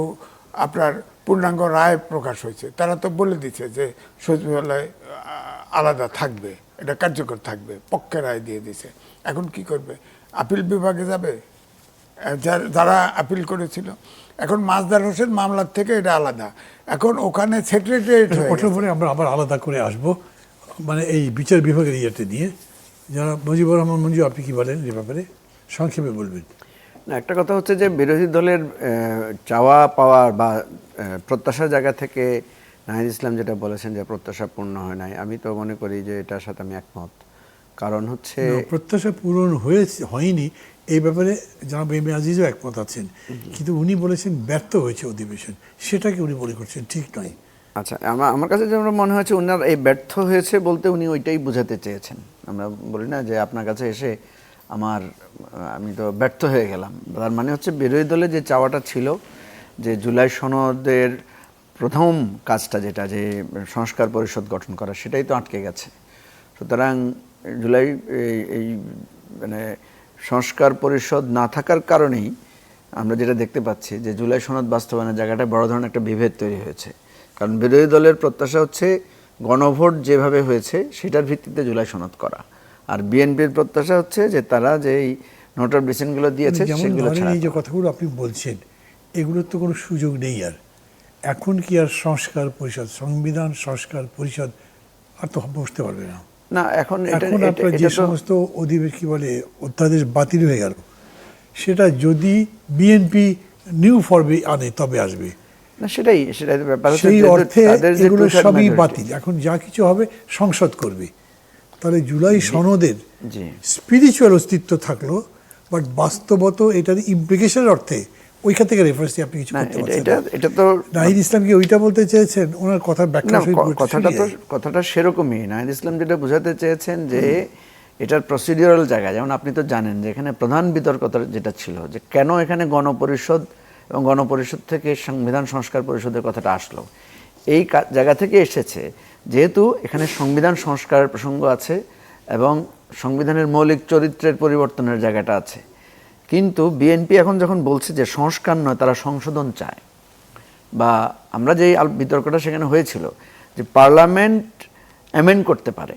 আপনার পূর্ণাঙ্গ রায় প্রকাশ হয়েছে। তারা তো বলে দিচ্ছে যে সচিবালয় আলাদা থাকবে, এটা কার্যকর থাকবে, পক্ষে রায় দিয়ে দিছে। এখন কি করবে? আপিল বিভাগে যাবে, যারা আপিল করেছিল। এখন মাজদার হোসেন মামলার থেকে এটা আলাদা, এখন ওখানে সেক্রেটারিয়েট ওটার পরে আমরা আবার আলাদা করে আসব, মানে এই বিচার বিভাগের ইয়েতে নিয়ে। যারা মুজিবুর রহমান মঞ্জু, আপনি কি বলেন এ ব্যাপারে? সংক্ষেপে বলবেন। না, একটা কথা হচ্ছে যে বিরোধী দলের চাওয়া পাওয়ার বা প্রত্যাশার জায়গা থেকে নাহিদ ইসলাম যেটা বলেছেন যে প্রত্যাশা পূর্ণ হয় নাই, আমি তো মনে করি যে এটার সাথে আমি একমত। কারণ হচ্ছে প্রত্যাশা পূরণ হয়নি এই ব্যাপারে জনাব এম এ আজিজও একমত আছেন, কিন্তু উনি বলেছেন ব্যর্থ হয়েছে অধিবেশন, সেটাকে উনি মনে করছেন ঠিক নয়। আচ্ছা, আমার কাছে যেমন মনে হচ্ছে উনার এই ব্যর্থ হয়েছে বলতে উনি ওইটাই বোঝাতে চেয়েছেন। আমরা বলি না যে আপনার কাছে এসে আমি তো ব্যর্থ হয়ে গেলাম, তার মানে হচ্ছে বিরোধী দলের যে চাওয়াটা ছিল যে জুলাই সনদের প্রথম কাজটা যেটা যে সংস্কার পরিষদ গঠন করা, সেটাই তো আটকে গেছে। সুতরাং জুলাই এই মানে সংস্কার পরিষদ না থাকার কারণেই আমরা যেটা দেখতে পাচ্ছি যে জুলাই সনদ বাস্তবায়নের জায়গাটায় বড় ধরনের একটা বিভেদ তৈরি হয়েছে। কারণ বিরোধী দলের প্রত্যাশা হচ্ছে গণভোট যেভাবে হয়েছে সেটার ভিত্তিতে জুলাই সনদ করা, আর বিএনপির প্রত্যাশা হচ্ছে যে তারা যেই নোট অফ ডিসেন্টগুলো দিয়েছে সেগুলো ছাড়া। এই যে কথাগুলো আপনি বলছেন, এগুলোর তো কোনো সুযোগ নেই আর। এখন কি আর সংস্কার পরিষদ, সংবিধান সংস্কার পরিষদ আর তো বসতে পারবে না। না, এখন আপনার যে সমস্ত অধিবেশন কি বলে অধ্যাদেশ বাতিল হয়ে গেল, সেটা যদি বিএনপি নিউ ফর্মে আনে তবে আসবে। না, সেটাই ব্যাপার। সেই অর্থে এগুলো সবই বাতিল। এখন যা কিছু হবে সংসদ করবে। তাহলে জুলাই সনদের স্পিরিচুয়াল অস্তিত্ব থাকলো, বাট বাস্তবত এটার ইমপ্লিকেশনের অর্থে ওইখান থেকে রেফারেন্স দিয়ে আপনি কিছু করতে পারছেন না। এটা তো নাহিদ ইসলাম কি ওইটা বলতে চেয়েছেন? ওনার কথার ব্যাখ্যা কথাটা সেরকমই। নাহিদ ইসলাম যেটা বোঝাতে চেয়েছেন যে এটার প্রসিডিউরাল জায়গা, যেমন আপনি তো জানেন যে এখানে প্রধান বিতর্কতা যেটা ছিল যে কেন এখানে গণপরিষদ এবং গণপরিষদ থেকে সংবিধান সংস্কার পরিষদের কথাটা আসলো, এই জায়গা থেকে এসেছে যেহেতু এখানে সংবিধান সংস্কারের প্রসঙ্গ আছে এবং সংবিধানের মৌলিক চরিত্রের পরিবর্তনের জায়গাটা আছে। কিন্তু বিএনপি এখন যখন বলছে যে সংস্কার নয়, তারা সংশোধন চায়, বা আমরা যেই বিতর্কটা সেখানে হয়েছিল যে পার্লামেন্ট অ্যামেন্ড করতে পারে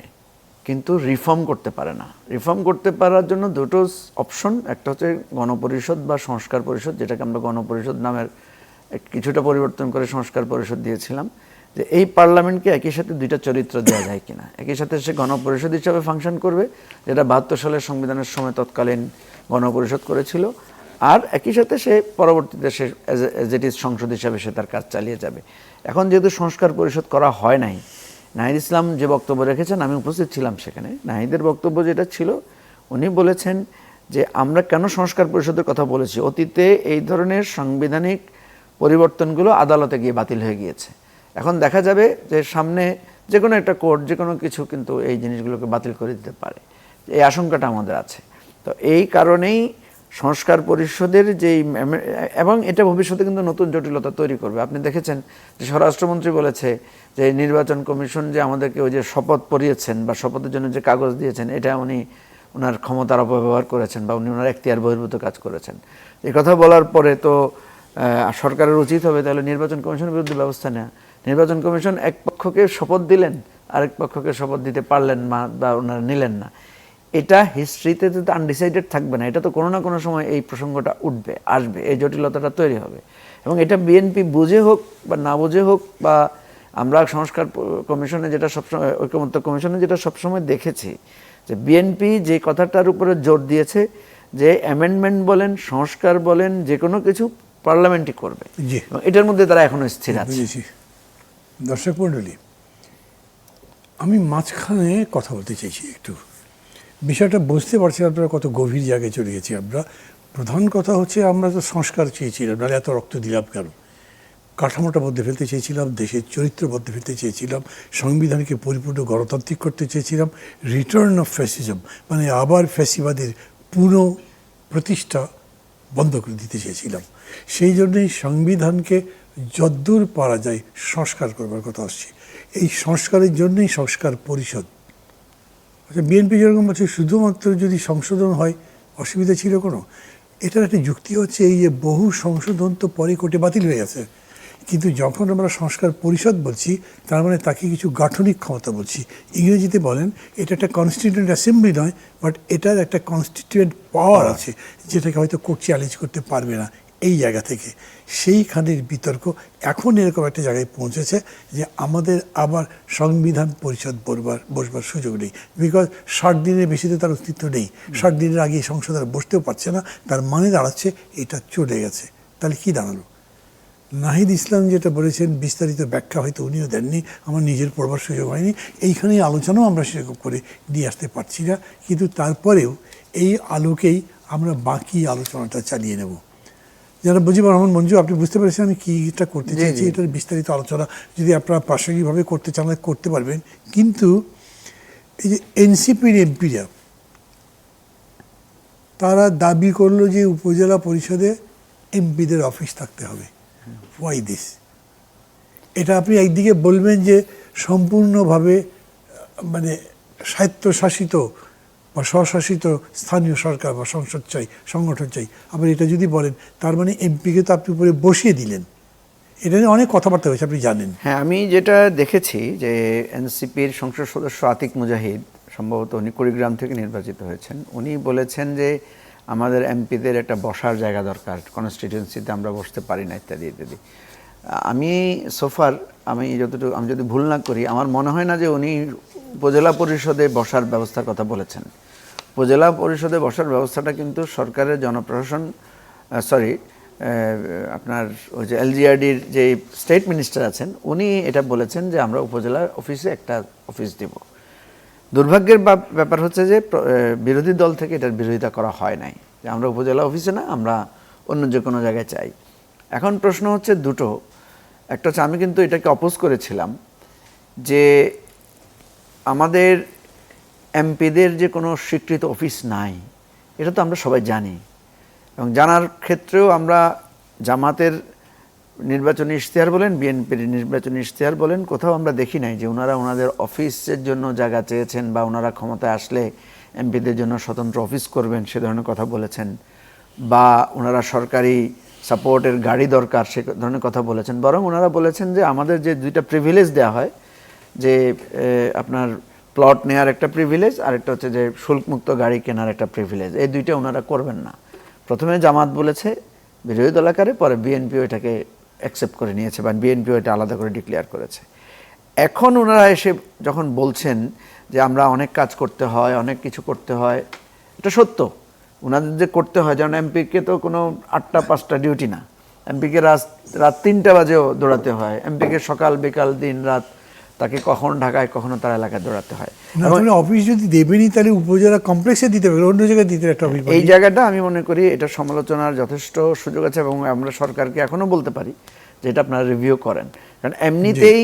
কিন্তু রিফর্ম করতে পারে না। রিফর্ম করতে পারার জন্য দুটো অপশন, একটা হচ্ছে গণপরিষদ বা সংস্কার পরিষদ, যেটাকে আমরা গণপরিষদ নামের কিছুটা পরিবর্তন করে সংস্কার পরিষদ দিয়েছিলাম, যে এই পার্লামেন্টকে একই সাথে দুইটা চরিত্র দেওয়া যায় কিনা। একই সাথে সে গণপরিষদ হিসাবে ফাংশন করবে, যেটা 72 সালের সংবিধানের সময় তৎকালীন গণপরিষদ করেছিল, আর একই সাথে সে পরবর্তীতে সে এজ ইট ইজ সংসদ হিসাবে সে তার কাজ চালিয়ে যাবে। এখন যেহেতু সংস্কার পরিষদ করা হয় নাই, নাহিদ ইসলাম যে বক্তব্য রেখেছেন, আমি উপস্থিত ছিলাম সেখানে, নাহিদের বক্তব্য যেটা ছিল, উনি বলেছেন যে আমরা কেন সংস্কার পরিষদের কথা বলেছি, অতীতে এই ধরনের সাংবিধানিক পরিবর্তনগুলো আদালতে গিয়ে বাতিল হয়ে গিয়েছে। এখন দেখা যাবে যে সামনে যে কোনো একটা কোর্ট যে কোনো কিছু কিন্তু এই জিনিসগুলোকে বাতিল করে দিতে পারে, এই আশঙ্কাটা আমাদের আছে। তো এই কারণেই সংস্কার পরিষদের যেই, এবং এটা ভবিষ্যতে কিন্তু নতুন জটিলতা তৈরি করবে। আপনি দেখেছেন যে স্বরাষ্ট্রমন্ত্রী বলেছে যে নির্বাচন কমিশন যে আমাদেরকে ওই যে শপথ পড়িয়েছেন বা শপথের জন্য যে কাগজ দিয়েছেন, এটা উনি ওনার ক্ষমতার অপব্যবহার করেছেন বা উনি ওনার এখতিয়ার বহির্ভূত কাজ করেছেন। এই কথা বলার পরে তো সরকারের উচিত হবে তাহলে নির্বাচন কমিশনের বিরুদ্ধে ব্যবস্থা নেওয়া। নির্বাচন কমিশন এক পক্ষকে শপথ দিলেন, আরেক পক্ষকে শপথ দিতে পারলেন না বা ওনারা নিলেন না। এটা হিস্ট্রিতে তো আনডিসাইডেড থাকবে না, এটা তো কোনো না কোনো সময় এই প্রসঙ্গটা উঠবে, আসবে, এই জটিলতাটা তৈরি হবে। এবং এটা বিএনপি বুঝে হোক বা না বুঝে হোক, বা আমরা সংস্কার কমিশনে যেটা সবসময়, ঐকমত্য কমিশনে যেটা সবসময় দেখেছি যে বিএনপি যে কথাটার উপরে জোর দিয়েছে যে অ্যামেন্ডমেন্ট বলেন, সংস্কার বলেন, যে কোনো কিছু পার্লামেন্টই করবে, এটার মধ্যে তারা এখনো স্থির আছে। দর্শক মণ্ডলী, আমি মাঝখানে কথা বলতে চাইছি একটু, বিষয়টা বুঝতে পারছি আপনারা কত গভীর জায়গায় চলে গেছি আমরা। প্রধান কথা হচ্ছে আমরা তো সংস্কার চেয়েছিলাম, নাহলে এত রক্ত দিলাম কেন? কাঠামোটা বদলে ফেলতে চেয়েছিলাম, দেশের চরিত্র বদলে ফেলতে চেয়েছিলাম, সংবিধানকে পরিপূর্ণ গণতান্ত্রিক করতে চেয়েছিলাম, রিটার্ন অফ ফ্যাসিজম মানে আবার ফ্যাসিবাদের পুনঃ প্রতিষ্ঠা বন্ধ করে দিতে চেয়েছিলাম। সেই জন্যই সংবিধানকে যদ্দূর পারা যায় সংস্কার করবার কথা আসছে। এই সংস্কারের জন্যই সংস্কার পরিষদ। আচ্ছা, বিএনপি যেরকম বলছে শুধুমাত্র যদি সংশোধন হয় অসুবিধা ছিল কোনো, এটার একটা যুক্তি হচ্ছে এই যে বহু সংশোধন তো পরে কোর্টে বাতিল হয়ে গেছে, কিন্তু যখন আমরা সংস্কার পরিষদ বলছি তার মানে তাকে কিছু গাঠনিক ক্ষমতা বলছি। ইংরেজিতে বলেন এটা একটা কনস্টিটিউয়েন্ট অ্যাসেম্বলি নয়, বাট এটার একটা কনস্টিটিউয়েন্ট পাওয়ার আছে যেটাকে হয়তো কোর্ট চ্যালেঞ্জ করতে পারবে না। এই জায়গা থেকে সেইখানের বিতর্ক এখন এরকম একটা জায়গায় পৌঁছেছে যে আমাদের আবার সংবিধান পরিষদ বসবার সুযোগ নেই, বিকজ 60 দিনের বেশিতে তার অস্তিত্ব নেই। 60 দিনের আগে সংসদ আর বসতেও পারছে না, তার মানে দাঁড়াচ্ছে এটা চলে গেছে। তাহলে কি দাঁড়ালো? নাহিদ ইসলাম যেটা বলেছেন বিস্তারিত ব্যাখ্যা হয়তো উনিও দেননি, আমার নিজের পড়বার সুযোগ হয়নি, এইখানে আলোচনাও আমরা সেরকম করে দিয়ে আসতে পারছি না, কিন্তু তারপরেও এই আলোকেই আমরা বাকি আলোচনাটা চালিয়ে নেব। যারা মুজিবুর রহমান মঞ্জু, আপনি বুঝতে পেরেছেন আমি কীটা করতে চাইছি? এটার বিস্তারিত আলোচনা যদি আপনারা প্রাসঙ্গিকভাবে করতে চান করতে পারবেন, কিন্তু এই যে এনসিপির এমপিরা তারা দাবি করলো যে উপজেলা পরিষদে এমপিদের অফিস থাকতে হবে। Why this? এটা আপনি একদিকে বলবেন যে সম্পূর্ণভাবে মানে স্বায়ত্তশাসিত বা স্বশাসিত স্থানীয় সরকার বা সংসদ চাই, সংগঠন চাই, আবার এটা যদি বলেন তার মানে এমপিকে তো আপনি উপরে বসিয়ে দিলেন। এটা নিয়ে অনেক কথাবার্তা হয়েছে, আপনি জানেন। হ্যাঁ, আমি যেটা দেখেছি যে এনসিপির সংসদ সদস্য আতিক মুজাহিদ, সম্ভবত উনি কুড়িগ্রাম থেকে নির্বাচিত হয়েছেন, উনি বলেছেন যে আমাদের এমপিদের একটা বসার জায়গা দরকার, কনস্টিটিউয়েন্সিতে আমরা বসতে পারি না, ইত্যাদি ইত্যাদি। আমি সোফার আমি যদি ভুল না করি, আমার মনে হয় না যে উনি উপজেলা পরিষদে বসার ব্যবস্থার কথা বলেছেন। উপজেলা পরিষদে বসার ব্যবস্থাটা কিন্তু সরকারের জনপ্রশাসন আপনার ওই যে এলজিআরডির যে স্টেট মিনিস্টার আছেন, উনি এটা বলেছেন যে আমরা উপজেলা অফিসে একটা অফিস দেব। দুর্ভাগ্যের ব্যাপার হচ্ছে যে বিরোধী দল থেকে এটার বিরোধিতা করা হয় নাই, যে আমরা উপজেলা অফিসে না, আমরা অন্য যে কোনো জায়গায় চাই। এখন প্রশ্ন হচ্ছে দুটো। একটা হচ্ছে, আমি কিন্তু এটাকে অপোজ করেছিলাম যে আমাদের এমপিদের যে কোনো স্বীকৃত অফিস নাই, এটা তো আমরা সবাই জানি, এবং জানার ক্ষেত্রেও আমরা জামাতের নির্বাচনী ইশতেহার বলেন, বিএনপির নির্বাচনী ইশতেহার বলেন, কোথাও আমরা দেখি নাই যে ওনারা ওনাদের অফিসের জন্য জায়গা চেয়েছেন বা ওনারা ক্ষমতায় আসলে এমপিদের জন্য স্বতন্ত্র অফিস করবেন সে ধরনের কথা বলেছেন, বা ওনারা সরকারি সাপোর্টের গাড়ি দরকার সে ধরনের কথা বলেছেন। বরং ওনারা বলেছেন যে আমাদের যে দুইটা প্রিভিলেজ দেওয়া হয়, যে আপনার প্লট নেওয়ার একটা প্রিভিলেজ, আর একটা হচ্ছে যে শুল্কমুক্ত গাড়ি কেনার একটা প্রিভিলেজ, এই দুইটা ওনারা করবেন না। প্রথমে জামাত বলেছে বিরোধী দল আকারে, পরে বিএনপিও এটাকে অ্যাকসেপ্ট করে নিয়েছে বা বিএনপিও এটা আলাদা করে ডিক্লেয়ার করেছে। এখন ওনারা এসে যখন বলছেন যে আমরা অনেক কাজ করতে হয়, অনেক কিছু করতে হয়, এটা সত্য, ওনাদের যে করতে হয়, যেমন এমপিকে তো কোনো 8টা 5টা ডিউটি না, এমপিকে রাত 3টা বাজেও দৌড়াতে হয়, এমপিকে সকাল বিকাল দিন রাত তাকে কখনো ঢাকায় কখনো তার এলাকায় দৌড়াতে হয়। অফিস যদি দেবেনই তাহলে উপজেলা কমপ্লেক্সে দিতে হবে, অন্য জায়গায় দিতে একটা অফিস। এই জায়গাটা আমি মনে করি এটা সমালোচনার যথেষ্ট সুযোগ আছে, এবং আমরা সরকারকে এখনো বলতে পারি যে এটা আপনারা রিভিউ করেন। কারণ এমনিতেই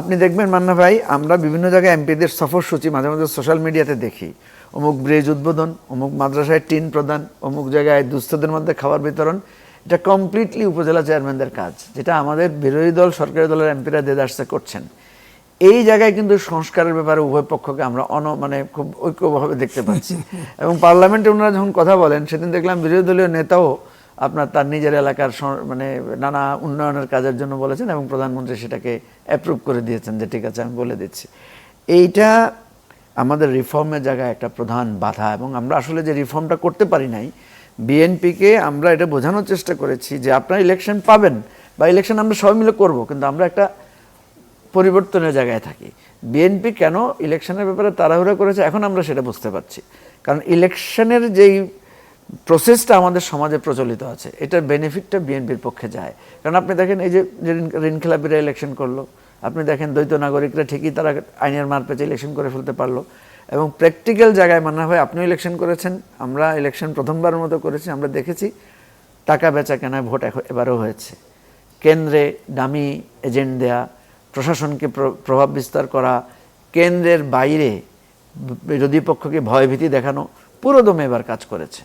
আপনি দেখবেন মান্না ভাই, আমরা বিভিন্ন জায়গায় এমপিদের সফরসূচি মাঝে মাঝে সোশ্যাল মিডিয়াতে দেখি, অমুক ব্রিজ উদ্বোধন, অমুক মাদ্রাসায় টিন প্রদান, অমুক জায়গায় দুস্থদের মধ্যে খাবার বিতরণ। এটা কমপ্লিটলি উপজেলা চেয়ারম্যানদের কাজ, যেটা আমাদের বিরোধী দল সরকারি দলের এমপিরা দেদারসে করছেন। এই জায়গায় কিন্তু সংস্কারের ব্যাপারে উভয় পক্ষকে আমরা খুব ঐক্যভাবে দেখতে পাচ্ছি। এবং পার্লামেন্টে ওনারা যখন কথা বলেন, সেদিন দেখলাম বিরোধী দলীয় নেতাও আপনার তার নিজের এলাকার নানা উন্নয়নের কাজের জন্য বলেছেন, এবং প্রধানমন্ত্রী সেটাকে অ্যাপ্রুভ করে দিয়েছেন যে ঠিক আছে আমি বলে দিচ্ছি। এইটা আমাদের রিফর্মের জায়গায় একটা প্রধান বাধা, এবং আমরা আসলে যে রিফর্মটা করতে পারি নাই, বিএনপিকে আমরা এটা বোঝানোর চেষ্টা করেছি যে আপনারা ইলেকশন পাবেন বা ইলেকশন আমরা সবাই মিলে করবো, কিন্তু আমরা একটা পরিবর্তনের জায়গায় থাকি। বিএনপি কেন ইলেকশনের ব্যাপারে তাড়াহুড়া করেছে এখন আমরা সেটা বুঝতে পারছি। কারণ ইলেকশনের যেই প্রসেসটা আমাদের সমাজে প্রচলিত আছে, এটার বেনিফিটটা বিএনপির পক্ষে যায়। কারণ আপনি দেখেন এই যে ঋণ খেলাপিরা ইলেকশন করলো, আপনি দেখেন দ্বৈত নাগরিকরা ঠিকই তারা আইনের মারপ্যাচে ইলেকশন করে ফেলতে পারলো, এবং প্র্যাকটিক্যাল জায়গায় মানা হয় আপনিও ইলেকশন করেছেন, আমরা ইলেকশন প্রথমবারের মতো করেছি, আমরা দেখেছি টাকা বেচা কেনায় ভোট এবারও হয়েছে। কেন্দ্রে দামি এজেন্ট দেয়া, প্রশাসনকে প্রভাব বিস্তার করা, কেন্দ্রের বাইরে বিরোধী পক্ষকে ভয়ভীতি দেখানো, পুরোদমে এবার কাজ করেছে।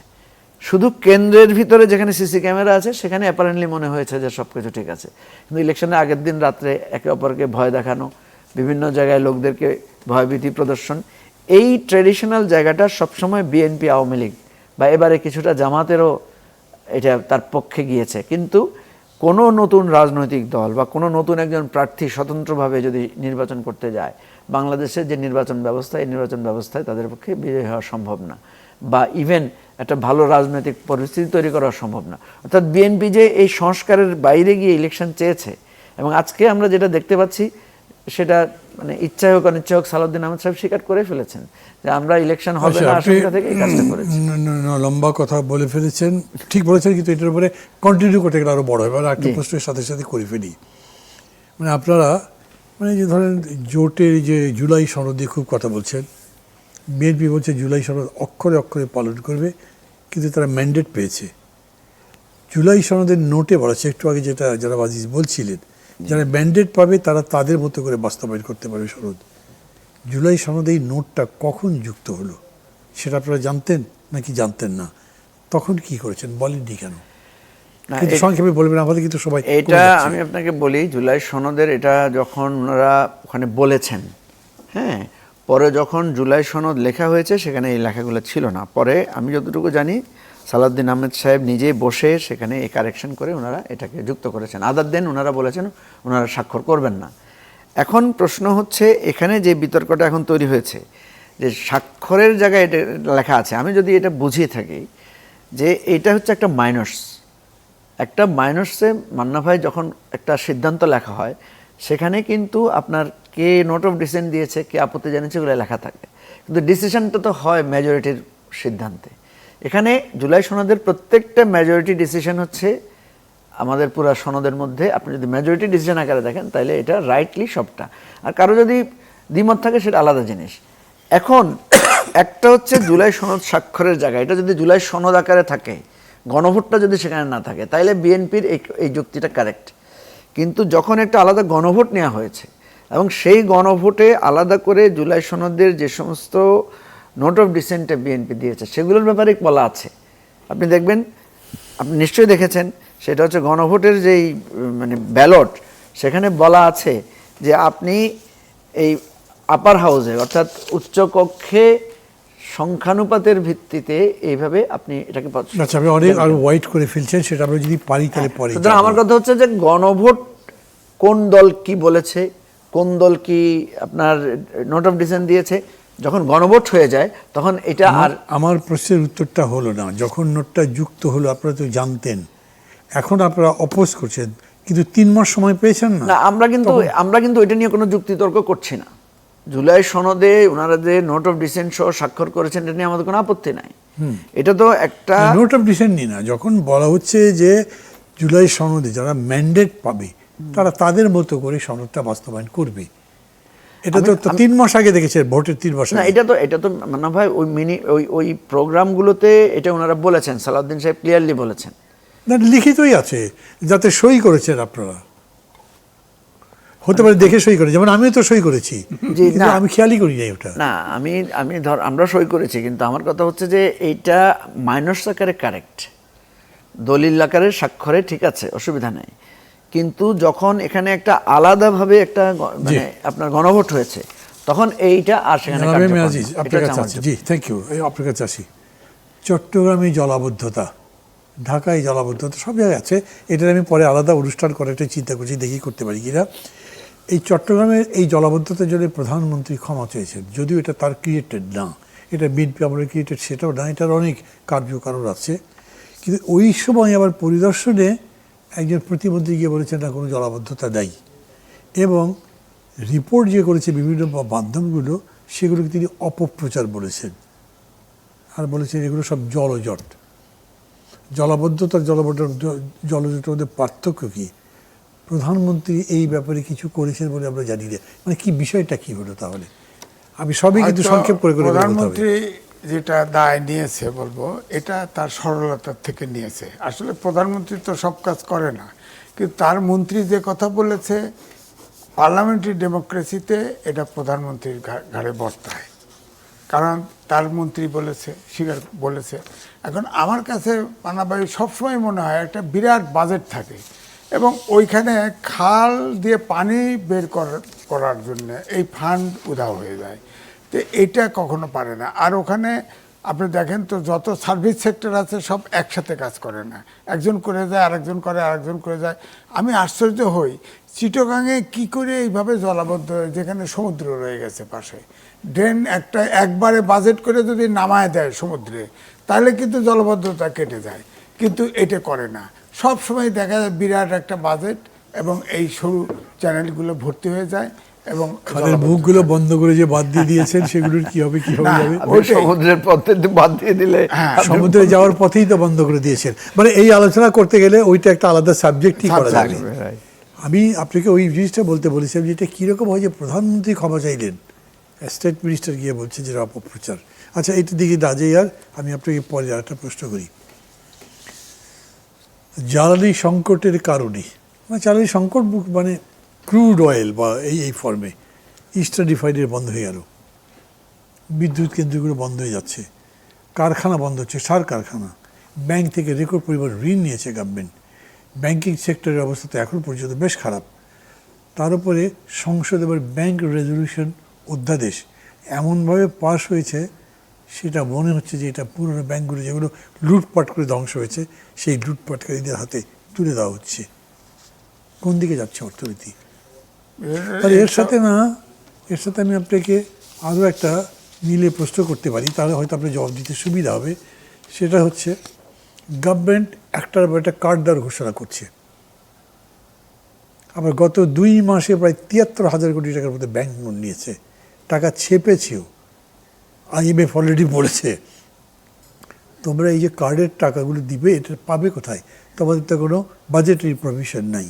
শুধু কেন্দ্রের ভিতরে যেখানে সিসি ক্যামেরা আছে সেখানে অ্যাপারেন্টলি মনে হয়েছে যে সব কিছু ঠিক আছে, কিন্তু ইলেকশনের আগের দিন রাত্রে একে অপরকে ভয় দেখানো, বিভিন্ন জায়গায় লোকদেরকে ভয়ভীতি প্রদর্শন, এই ট্র্যাডিশনাল জায়গাটা সবসময় বিএনপি আওয়ামী লীগ বা এবারে কিছুটা জামাতেরও এটা তার পক্ষে গিয়েছে। কিন্তু কোনো নতুন রাজনৈতিক দল বা কোনো নতুন একজন প্রার্থী স্বতন্ত্রভাবে যদি নির্বাচন করতে যায়, বাংলাদেশের যে নির্বাচন ব্যবস্থা, এই নির্বাচন ব্যবস্থায় তাদের পক্ষে বিজয়ী হওয়া সম্ভব না, বা ইভেন একটা ভালো রাজনৈতিক পরিস্থিতি তৈরি করা সম্ভব না। অর্থাৎ বিএনপি যে এই সংস্কারের বাইরে গিয়ে ইলেকশন চেয়েছে, এবং আজকে আমরা যেটা দেখতে পাচ্ছি সেটা ইচ্ছা হোক অনিচ্ছা হোক সালাউদ্দিন আহমেদ সাহেব স্বীকার করে ফেলেছেন যে আমরা ইলেকশন হবে না আশঙ্কা থেকে এই কাজটা করেছি। লম্বা কথা বলে ফেলেছেন, ঠিক বলেছেন, কিন্তু এটার উপরে কন্টিনিউ করতে গেলে আরো বড় হবে। আর একটা প্রশ্নের সাথে সাথে করে ফেলি, আপনারা যে ধরেন জোটের যে জুলাই সনদে খুব কথা বলছেন, বিএনপি বলছে জুলাই সনদ অক্ষরে অক্ষরে পালন করবে, কিন্তু তারা ম্যান্ডেট পেয়েছে। জুলাই সনদের নোটে বলা আছে, একটু আগে যেটা যারা আজিজ বলছিলেন, যারা ম্যান্ডেট পাবে তারা তাদের মতো করে বাস্তবায়ন করতে পারবে সনদ। জুলাই সনদে এই নোটটা কখন যুক্ত হলো সেটা আপনারা জানতেন নাকি জানতেন না? তখন কি করেছেন, বলেননি কেন? না, কিন্তু সংক্ষেপে বলবেন, আমাদের কিন্তু সবাই এটা আমি আপনাকে বলি, জুলাই সনদের এটা যখন ওনারা ওখানে বলেছেন, হ্যাঁ, পরে যখন জুলাই সনদ লেখা হয়েছে সেখানে এই লেখাগুলো ছিল না। পরে আমি যতটুকু জানি সালাউদ্দিন আহমেদ সাহেব নিজেই বসে সেখানে এই কারেকশন করে ওনারা এটাকে যুক্ত করেছেন। আদার দেন ওনারা বলেছেন ওনারা স্বাক্ষর করবেন না। এখন প্রশ্ন হচ্ছে এখানে যে বিতর্কটা এখন তৈরি হয়েছে যে স্বাক্ষরের জায়গায় এটা লেখা আছে, আমি যদি এটা বুঝিয়ে থাকি যে এটা হচ্ছে একটা একটা মাইনসে মান্না ভাই যখন একটা সিদ্ধান্ত লেখা হয় সেখানে কিন্তু আপনার কে নোট অফ ডিসেন্ট দিয়েছে, কে আপত্তি জানিয়েছে, এগুলো লেখা থাকে, কিন্তু ডিসিশনটা তো হয় মেজরিটির সিদ্ধান্তে। এখানে জুলাই সনদের প্রত্যেকটা মেজরিটি ডিসিশন হচ্ছে আমাদের পুরো সনদের মধ্যে, আপনি যদি মেজরিটি ডিসিশন আকারে দেখেন তাহলে এটা রাইটলি সবটা, আর কারো যদি দ্বিমত থাকে সেটা আলাদা জিনিস। এখন একটা হচ্ছে জুলাই সনদ স্বাক্ষরের জায়গা, এটা যদি জুলাই সনদ আকারে থাকে, গণভোটটা যদি সেখানে না থাকে, তাইলে বিএনপির এই যুক্তিটা কারেক্ট। কিন্তু যখন একটা আলাদা গণভোট নেওয়া হয়েছে এবং সেই গণভোটে আলাদা করে জুলাই সনদের যে সমস্ত নোট অফ ডিসেন্টে বিএনপি দিয়েছে সেগুলোর ব্যাপারে বলা আছে, আপনি দেখবেন, আপনি নিশ্চয়ই দেখেছেন, সেটা হচ্ছে গণভোটের যেই মানে ব্যালট, সেখানে বলা আছে যে আপনি এই আপার হাউসে অর্থাৎ উচ্চকক্ষে সংখ্যানুপাতের ভিত্তিতে এইভাবে আপনি এটাকে আচ্ছা, আপনি অনেক আর হোয়াইট করে ফেলছেন, সেটা আমরা যদি পারি তাহলে পরে। সুতরাং আমার কথা হচ্ছে যে গণভোট কোন দল কি বলেছে, কোন দল কি আপনার নোট অফ ডিসেন্ট দিয়েছে, যখন গণভোট হয়ে যায় তখন এটা আর আমার প্রশ্নের উত্তরটা হলো না। যখন নোটটা যুক্ত হলো আপনারা তো জানতেন, এখন আপনারা অপোজ করছেন, কিন্তু 3 মাস সময় পেয়েছেন না। না, আমরা কিন্তু এটা নিয়ে কোনো যুক্তিতর্ক করছি না। জুলাই সনদে ওনারা যে নোট অফ ডিসেন্ট সহ স্বাক্ষর করেছেন এটা নিয়ে আমাদের কোনো আপত্তি নাই। এটা তো একটা নোট অফ ডিসেন্ট নিয়ে না, যখন বলা হচ্ছে যে জুলাই সনদে যারা ম্যান্ডেট পাবে তারা তাদের মতো করে সনদটা বাস্তবায়ন করবে, এটা তো 3 মাস আগে দেখেছে, ভোটের 3 মাস না, আগে। এটা তো মান্না ভাই ওই প্রোগ্রামগুলোতে এটা ওনারা বলেছেন, সালাউদ্দিন সাহেব ক্লিয়ারলি বলেছেন। না, লিখিতই আছে, যাতে সই করেছেন আপনারা, হতে পারে দেখে সই করে, যেমন আমিও তো সই করেছি, কিন্তু আমি খেয়ালই করি নাই ওটা। না, আমরা সই করেছি, কিন্তু আমার কথা হচ্ছে যে এইটা মাইনস আকারে কারেক্ট, দলিল আকারে স্বাক্ষরে ঠিক আছে, অসুবিধা নেই, কিন্তু যখন এখানে একটা আলাদাভাবে একটা মানে আপনার গণভোট হয়েছে তখন এইটা আর সেখানে আপনার কাছে আছে। জি, থ্যাংক ইউ। আপনার কাছে আসি, চট্টগ্রামে জলাবদ্ধতা, ঢাকায় জলাবদ্ধতা, সব জায়গায় আছে। এটার আমি পরে আলাদা অনুষ্ঠান করে একটা চিন্তা করছি, দেখি করতে পারি কিনা। এই চট্টগ্রামের এই জলাবদ্ধতার জন্য প্রধানমন্ত্রী ক্ষমা চেয়েছেন, যদিও এটা তার ক্রিয়েটেড না, এটা বিএনপি আমলে ক্রিয়েটেড সেটাও না, এটার অনেক কার্যকারণ আছে। কিন্তু ওই সময় আবার পরিদর্শনে একজন প্রতিমন্ত্রী গিয়ে বলেছেন না, কোনো জলাবদ্ধতা নেই, এবং রিপোর্ট যে করেছে বিভিন্ন মাধ্যমগুলো সেগুলোকে তিনি অপপ্রচার বলেছেন, আর বলেছেন এগুলো সব জলজট। জলাবদ্ধতার জলজটের মধ্যে পার্থক্য কী? প্রধানমন্ত্রী এই ব্যাপারে কিছু করেছেন বলে আমরা জানি না, মানে কি বিষয়টা কি হলো তাহলে? আমি সবই কিন্তু সংক্ষেপ করে প্রধানমন্ত্রী যেটা দায় নিয়েছে বলবো, এটা তার সরলতার থেকে নিয়েছে। আসলে প্রধানমন্ত্রী তো সব কাজ করে না, কিন্তু তার মন্ত্রী যে কথা বলেছে পার্লামেন্টারি ডেমোক্রেসিতে এটা প্রধানমন্ত্রীর ঘাড়ে বর্তায়, কারণ তার মন্ত্রী বলেছে, স্বীকার বলেছে। এখন আমার কাছে মানাবাই সবসময় মনে হয় একটা বিরাট বাজেট থাকে এবং ওইখানে খাল দিয়ে পানি বের করার জন্য এই ফান্ড উধাও হয়ে যায়, তো এটা কখনো পারে না। আর ওখানে আপনি দেখেন তো যত সার্ভিস সেক্টর আছে সব একসাথে কাজ করে না, একজন করে যায়, আরেকজন করে, আরেকজন করে যায়। আমি আশ্চর্য হই চিটাগাঙে কি করে এইভাবে জলাবদ্ধ, যেখানে সমুদ্র রয়ে গেছে পাশে, ড্রেন একবারে বাজেট করে যদি নামায় দেয় সমুদ্রে তাহলে কিন্তু জলবদ্ধতা কেটে যায়, কিন্তু এটা করে না। সব সময় দেখা যায় বিরাট একটা বাজেট এবং এই সরু চ্যানেলগুলো ভর্তি হয়ে যায় এবং মুখগুলো বন্ধ করে যে বাদ দিয়ে দিয়েছেন সেগুলোর কি হবে, কি হবে? সমুদ্রের পথে বাদ দিয়ে দিলে, সমুদ্রে যাওয়ার পথেই তো বন্ধ করে দিয়েছেন। মানে এই আলোচনা করতে গেলে ওইটা একটা আলাদা সাবজেক্টই করা যাবে। আমি আপনাকে ওই জিনিসটা বলতে বলেছিলাম যে এটা কীরকম হয় যে প্রধানমন্ত্রী ক্ষমা চাইলেন, স্টেট মিনিস্টার গিয়ে বলছে যে অপপ্রচার। আচ্ছা, এটার দিকে দাঁড়িয়ে আর আমি আপনাকে পরে আর একটা প্রশ্ন করি। জ্বালানি সংকটের কারণে, মানে জ্বালানি সংকট মানে ক্রুড অয়েল বা এই ফর্মে ইস্টার্ন রিফাইনারি বন্ধ হয়ে গেল, বিদ্যুৎ কেন্দ্রগুলো বন্ধ হয়ে যাচ্ছে, কারখানা বন্ধ হচ্ছে, সার কারখানা, ব্যাংক থেকে রেকর্ড পরিমাণ ঋণ নিয়েছে গভর্নমেন্ট, ব্যাংকিং সেক্টরের অবস্থা তো এখন পর্যন্ত বেশ খারাপ। তার উপরে সংসদ এবার ব্যাংক রেজলিউশন অধ্যাদেশ এমনভাবে পাশ হয়েছে, সেটা মনে হচ্ছে যে এটা পুরনো ব্যাংকগুলো যেগুলো লুটপাট করে ধ্বংস হয়েছে, সেই লুটপাটকারীদের হাতে তুলে দেওয়া হচ্ছে। কোন দিকে যাচ্ছে অর্থনীতি? তাহলে এর সাথে আমি আপনাকে আরও একটা মিলে প্রশ্ন করতে পারি, তাহলে হয়তো আপনার জবাব দিতে সুবিধা হবে। সেটা হচ্ছে, গভর্নমেন্ট একটার পর একটা কার্ড দেওয়ার ঘোষণা করছে, আবার গত 2 মাসে প্রায় 73,000 কোটি টাকার মধ্যে ব্যাংক লোন নিয়েছে, টাকা ছেপেছেও। IMF অলরেডি বলেছে তোমরা এই যে কার্ডের টাকাগুলো দিবে, এটা পাবে কোথায়? তোমাদের তো কোনো বাজেটারি প্রভিশন নাই।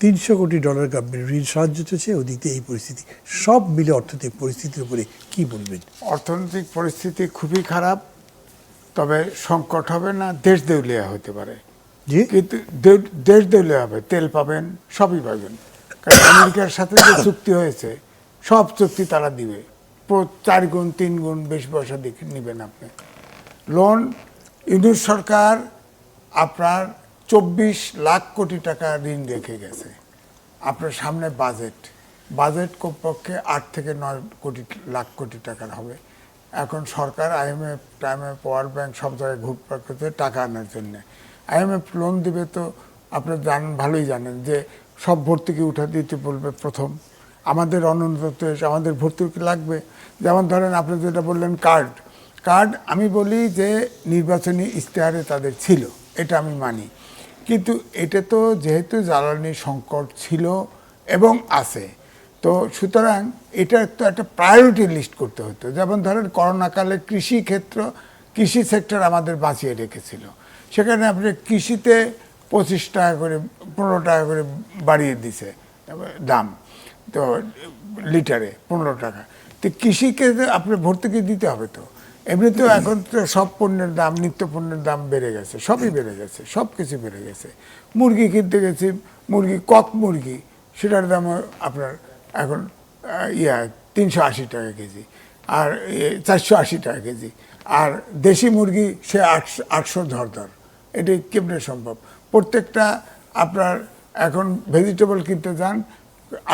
$300 কোটি গভর্নমেন্ট ঋণ সাহায্য চলছে, ওদিকে এই পরিস্থিতি। সব মিলে অর্থনৈতিক পরিস্থিতির উপরে কি বলবেন? অর্থনৈতিক পরিস্থিতি খুবই খারাপ, তবে সংকট হবে না, দেশ দেউলিয়া হতে পারে। জি, কিন্তু দেশ দেউলিয়া হবে, তেল পাবেন, সবই পাবেন। কারণ আমেরিকার সাথে যে চুক্তি হয়েছে, সব চুক্তি তারা দিবে, 4 গুণ 3 গুণ বেশি পয়সা নেবেন আপনি। লোন ইউনিট সরকার আপনার 24 লাখ কোটি টাকা ঋণ রেখে গেছে। আপনার সামনে বাজেট কমপক্ষে 8 থেকে 9 লাখ কোটি টাকার হবে। এখন সরকার IMF ওয়ার্ল্ড ব্যাংক সব জায়গায় ঘুরপাক করতে টাকা আনার জন্য। IMF লোন দিবে তো আপনি ভালোই জানেন যে সব ভর্তুকি উঠে দিতে বলবে প্রথম। আমাদের অনুন্নত আমাদের ভর্তুকি লাগবে। যেমন ধরেন আপনি যেটা বললেন কার্ড, আমি বলি যে নির্বাচনী ইশতেহারে তাদের ছিল, এটা আমি মানি। কিন্তু এটা তো যেহেতু জ্বালানি সংকট ছিল এবং আছে, তো সুতরাং এটা তো একটা প্রায়োরিটি লিস্ট করতে হতো। যেমন ধরেন করোনাকালে কৃষি সেক্টর আমাদের বাঁচিয়ে রেখেছিল, সেখানে আপনি কৃষিতে 25 টাকা করে 15 টাকা করে বাড়িয়ে দিছে দাম, তো লিটারে 15 টাকা। তো কৃষিকে আপনি ভর্তুকি দিতে হবে তো। এমনিতেও এখন তো সব পণ্যের দাম, নিত্য পণ্যের দাম বেড়ে গেছে, সবই বেড়ে গেছে, সব কিছু বেড়ে গেছে। মুরগি কিনতে গেছি, কক মুরগি, সেটার দাম আপনার এখন 380 টাকা কেজি, আর 480 টাকা কেজি। আর দেশি মুরগি সে 800 ধর। এটি কেমনে সম্ভব? প্রত্যেকটা আপনার এখন ভেজিটেবল কিনতে যান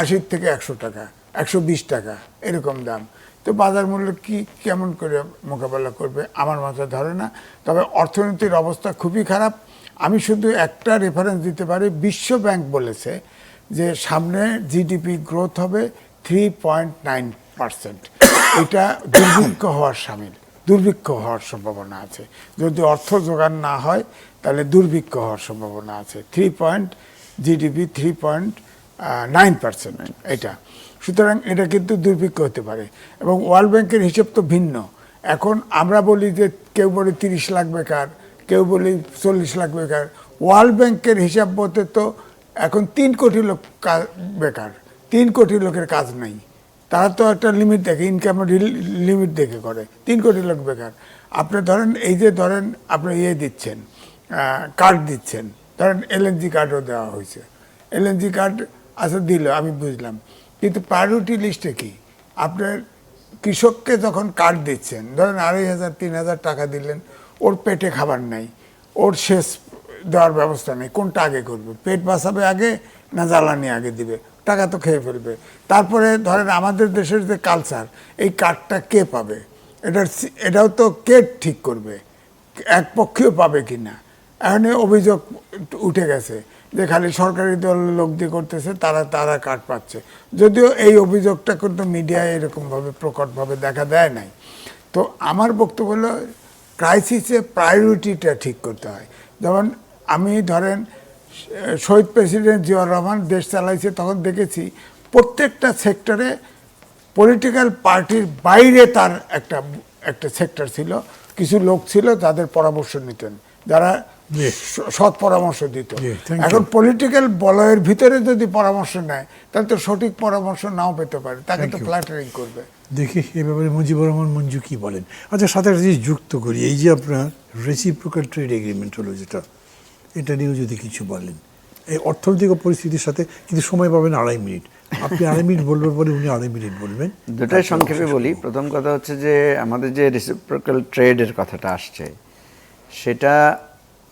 80 থেকে 100 টাকা, 120 টাকা এরকম দাম। তো বাজার মূল্য কেমন করে মোকাবেলা করবে আমার মাথায় ধরে না। তবে অর্থনীতির অবস্থা খুবই খারাপ। আমি শুধু একটা রেফারেন্স দিতে পারি, বিশ্ব ব্যাংক বলেছে যে সামনে জিডিপি গ্রোথ হবে 3.9%। এটা দুর্ভিক্ষ হওয়ার সম্ভাবনা আছে। যদি অর্থ জোগান না হয় তাহলে দুর্ভিক্ষ হওয়ার সম্ভাবনা আছে। জিডিপি 3.9% এটা। সুতরাং এটা কিন্তু দুর্ভিক্ষ হতে পারে। এবং ওয়ার্ল্ড ব্যাংকের হিসেব তো ভিন্ন। এখন আমরা বলি যে কেউ বলি 30 লাখ বেকার, কেউ বলি 40 লাখ বেকার। ওয়ার্ল্ড ব্যাংকের হিসাব মতে তো এখন 3 কোটি লোক বেকার, 3 কোটি লোকের কাজ নাই। তারা তো একটা লিমিট দেখে, ইনকামের লিমিট দেখে করে। 3 কোটি লোক বেকার। আপনি ধরেন এই যে ধরেন আপনি দিচ্ছেন, কার্ড দিচ্ছেন, ধরেন LNG কার্ডও দেওয়া হয়েছে। LNG কার্ড আচ্ছা দিল, আমি বুঝলাম, কিন্তু প্রায়োরিটি লিস্টে কি আপনার কৃষককে যখন কার্ড দিচ্ছেন, ধরেন 2,500-3,000 টাকা দিলেন, ওর পেটে খাবার নাই, ওর শেষ দেওয়ার ব্যবস্থা নেই, কোনটা আগে করবে? পেট বাঁচাবে আগে না জ্বালানি আগে দিবে? টাকা তো খেয়ে ফেলবে। তারপরে ধরেন আমাদের দেশের যে কালচার, এই কার্ডটা কে পাবে? এটাও তো কে ঠিক করবে? একপক্ষীয় পাবে কিনা? এখন অভিযোগ উঠে গেছে যে খালি সরকারি দল লোক দিয়ে করতেছে, তারা কার্ড পাচ্ছে। যদিও এই অভিযোগটা কিন্তু মিডিয়ায় এরকমভাবে প্রকটভাবে দেখা দেয় নাই। তো আমার বক্তব্য হলো ক্রাইসিসে প্রায়োরিটিটা ঠিক করতে হয়। যেমন আমি ধরেন শহীদ প্রেসিডেন্ট জিয়াউর রহমান দেশ চালাইছে, তখন দেখেছি প্রত্যেকটা সেক্টরে পলিটিক্যাল পার্টির বাইরে তার একটা সেক্টর ছিল, কিছু লোক ছিল যাদের পরামর্শ নিতেন, যারা সৎ পরামর্শ দিত। এখন পলিটিক্যাল বলয়ের ভিতরে যদি পরামর্শ নেয় তাহলে তো সঠিক পরামর্শ নাও পেতে পারে, তাকে তো ফ্ল্যাটারিং করবে। দেখি এ ব্যাপারে মুজিবুর রহমান মঞ্জু কি বলেন। আচ্ছা, সাথে একটা জিনিস যুক্ত করি, এই যে আপনার রেসিপ্রোকাল ট্রেড এগ্রিমেন্ট হলো যেটা, এটা নিয়েও যদি কিছু বলেন এই অর্থনৈতিক পরিস্থিতির সাথে। কিন্তু সময় পাবেন 2.5 মিনিট, আপনি 2.5 মিনিট বলবার পরে উনি 2.5 মিনিট বলবেন। দুটাই সংক্ষেপে বলি। প্রথম কথা হচ্ছে যে আমাদের যে রেসিপ্রোকাল ট্রেডের কথাটা আসছে, সেটা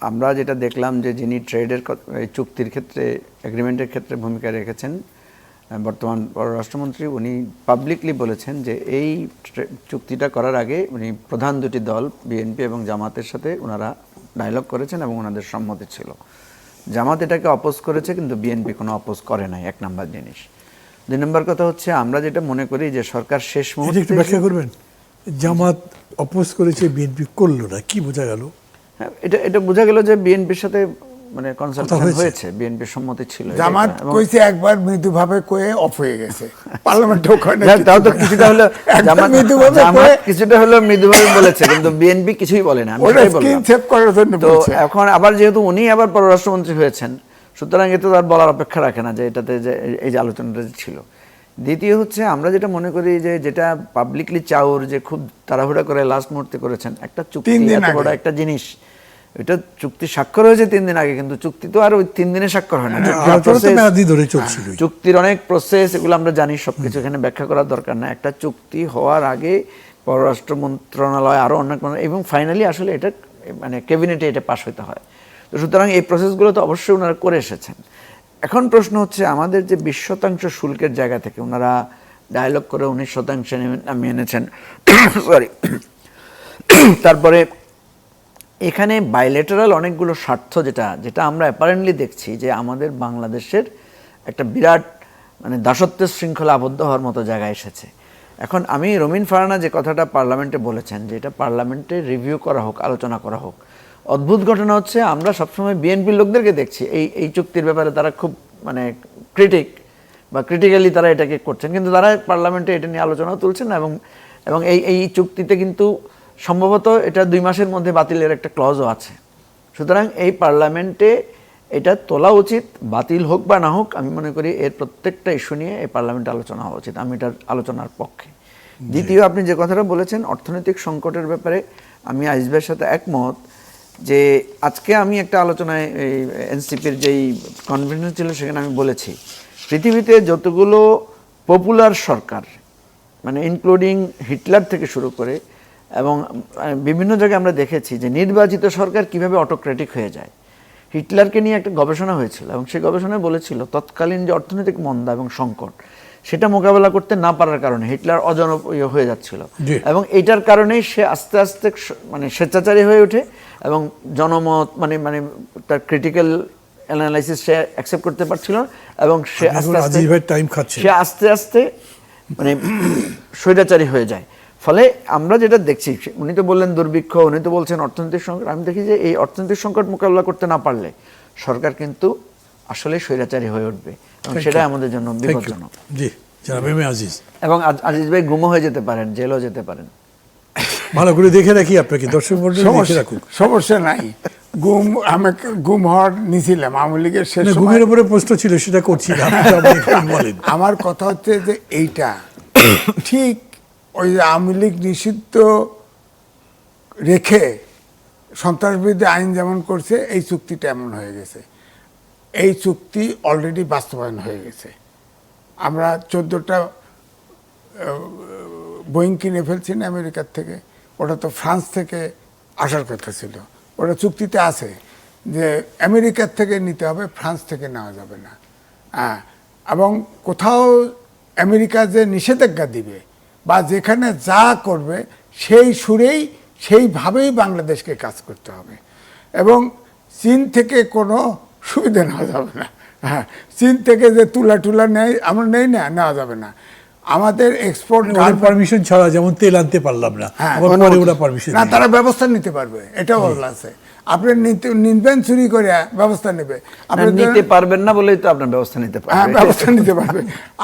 আমরা যেটা দেখলাম যে যিনি ট্রেডের এই চুক্তির ক্ষেত্রে এগ্রিমেন্টের ক্ষেত্রে ভূমিকা রেখেছেন বর্তমান পররাষ্ট্রমন্ত্রী, উনি পাবলিকলি বলেছেন যে এই চুক্তিটা করার আগে উনি প্রধান দুটি দল বিএনপি এবং জামাতের সাথে ওনারা ডায়লগ করেছেন এবং ওনাদের সম্মতি ছিল। জামাত এটাকে অপোজ করেছে, কিন্তু বিএনপি কোনো অপোজ করে নাই, এক নাম্বার জিনিস। দুই নম্বর কথা হচ্ছে আমরা যেটা মনে করি যে সরকার শেষ এটা মুহূর্তে একটু ব্যাখ্যা করবেন, জামাত অপোজ করেছে বিএনপি করলো না, কি বোঝা গেল? হ্যাঁ, এটা বোঝা গেল যে বিএনপির সাথে মানে কনসালটেশন হয়েছে। হয়েছে, বিএনপির সম্মতি ছিল। জামাত এবং কইছে একবার মৃদুভাবে কয়ে অফ হয়ে গেছে পার্লামেন্টে, ওখানে যাক, তাও তো কিছুটা হলো একবার মৃদুভাবে কয়ে কিছুটা হলো মৃদুভাবে বলেছে, কিন্তু বিএনপি কিছুই বলে না। আমি ওটা সেটাই স্ক্রিন বললাম। সেভ করার জন্য তো বলছে। এখন আবার যেহেতু উনি আবার পররাষ্ট্রমন্ত্রী হয়েছেন, সুতরাং এতে তার বলার অপেক্ষা রাখে না যে এটাতে যে এই যে আলোচনাটা যে ছিল। দ্বিতীয় হচ্ছে আমরা যেটা মনে করি যে যেটা পাবলিকলি চাউর যে খুব তাড়াহুড়া করে লাস্ট মুহূর্তে করেছেন, একটা চুক্তি 3 দিন এত বড় আগে। একটা জিনিস, এটা চুক্তি স্বাক্ষর হয়েছে 3 দিন আগে, কিন্তু চুক্তি তো আর ওই 3 দিনে স্বাক্ষর হয় না। চুক্তির আলোচনা তো process- মেয়াদি ধরে চলছিল। চুক্তির অনেক প্রসেস, এগুলো আমরা জানি, সবকিছু এখানে ব্যাখ্যা করার দরকার না। একটা চুক্তি হওয়ার আগে পররাষ্ট্র মন্ত্রণালয় আরো অনেক এবং ফাইনালি আসলে এটা মানে ক্যাবিনেটে এটা পাস হতে হয়। তো সুতরাং এই প্রসেসগুলো তো অবশ্যই ওনারা করে এসেছেন। এখন প্রশ্ন হচ্ছে আমাদের যে 20% শুল্কের জায়গা থেকে ওনারা ডায়লগ করে 19% নামিয়ে এনেছেন, সরি। তারপরে এখানে বাইলেটারাল অনেকগুলো স্বার্থ যেটা আমরা অ্যাপারেন্টলি দেখছি যে আমাদের বাংলাদেশের একটা বিরাট মানে দাসত্বের শৃঙ্খলা আবদ্ধ হওয়ার মতো জায়গায় এসেছে। এখন আমি রমিন ফারহানা যে কথাটা পার্লামেন্টে বলেছেন যে এটা পার্লামেন্টে রিভিউ করা হোক, আলোচনা করা হোক। অদ্ভুত ঘটনা হচ্ছে আমরা সবসময় বিএনপির লোকদেরকে দেখছি এই চুক্তির ব্যাপারে তারা খুব মানে ক্রিটিক্যালি তারা এটাকে করছেন, কিন্তু তারা পার্লামেন্টে এটা নিয়ে আলোচনাও তুলছেন না। এবং এই চুক্তিতে কিন্তু সম্ভবত এটা 2 মাসের মধ্যে বাতিলের একটা ক্লজও আছে। সুতরাং এই পার্লামেন্টে এটা তোলা উচিত, বাতিল হোক বা না হোক। আমি মনে করি এর প্রত্যেকটা ইস্যু নিয়ে এই পার্লামেন্টে আলোচনা হওয়া উচিত, আমি এটার আলোচনার পক্ষে। দ্বিতীয়, আপনি যে কথাটা বলেছেন অর্থনৈতিক সংকটের ব্যাপারে, আমি আইজ ভাইয়ের সাথে একমত যে আজকে আমি একটা আলোচনায় এই এনসিপির যেই কনভেনশন ছিল সেখানে আমি বলেছি পৃথিবীতে যতগুলো পপুলার সরকার মানে ইনক্লুডিং হিটলার থেকে শুরু করে এবং বিভিন্ন জায়গায় আমরা দেখেছি যে নির্বাচিত সরকার কিভাবে অটোক্রেটিক হয়ে যায়। হিটলারকে নিয়ে একটা গবেষণা হয়েছিল এবং সেই গবেষণায় বলেছিল তৎকালীন যে অর্থনৈতিক মন্দা এবং সংকট সেটা মোকাবেলা করতে না পারার কারণে হিটলার অজনপ্রিয় হয়ে যাচ্ছিল, এবং এটার কারণেই সে আস্তে আস্তে মানে স্বেচ্ছাচারী হয়ে ওঠে এবং জনমত মানে তার ক্রিটিক্যাল অ্যানালাইসিস সে অ্যাকসেপ্ট করতে পারছিল এবং সে আস্তে আস্তে মানে স্বৈরাচারী হয়ে যায়। ফলে আমরা যেটা দেখছি, উনি তো বললেন দুর্ভিক্ষ, উনি তো বলছেন অর্থনৈতিক সংকট, আমি দেখি যে এই অর্থনৈতিক সংকট মোকাবেলা করতে না পারলে সরকার কিন্তু আসলে স্বৈরাচারী হয়ে উঠবে এবং সেটাই আমাদের জন্য বিপজ্জনক। জি, জনাব এম এ আজিজ। এবং আজিজ ভাই গুমও হয়ে যেতে পারেন, জেলও যেতে পারেন। ভালো করে দেখে রাখি আপনাকে, দর্শক মণ্ডলী দেখে রাখুক। সমস্যা নাই, আমাকে গুম হওয়ার নিছিলাম আওয়ামী লীগের শেষ সময়। ঘুমের উপরে প্রশ্ন ছিল সেটা করছি না। আমার কথা হচ্ছে যে এইটা ঠিক ওই আওয়ামী লীগ নিষিদ্ধ রেখে সন্ত্রাসবিরোধী আইন যেমন করছে, এই চুক্তিটা এমন হয়ে গেছে। এই চুক্তি অলরেডি বাস্তবায়ন হয়ে গেছে। আমরা 14টা বোয়িং কিনে ফেলছি না আমেরিকার থেকে, ওটা তো ফ্রান্স থেকে আসার কথা ছিল। ওটা চুক্তিতে আছে যে আমেরিকার থেকে নিতে হবে, ফ্রান্স থেকে নেওয়া যাবে না। এবং কোথাও আমেরিকা যে নিষেধাজ্ঞা দিবে বা যেখানে যা করবে সেই সুরেই সেইভাবেই বাংলাদেশকে কাজ করতে হবে, এবং চীন থেকে কোনো সুবিধা নেওয়া যাবে না। হ্যাঁ, চীন থেকে যে তুলা নেয় আমরা নেওয়া যাবে না। আমাদের এক্সপোর্ট পারমিশন ছাড়া যেমন তেল আনতে পারলাম না, না তারা ব্যবস্থা নিতে পারবে, এটাও বলা আছে। আপনি নিবেন চুরি করে ব্যবস্থা নেবে, আপনি নিতে পারবেন না বলেই তো আপনার ব্যবস্থা নিতে পারবে। হ্যাঁ, ব্যবস্থা নিতে পারবে।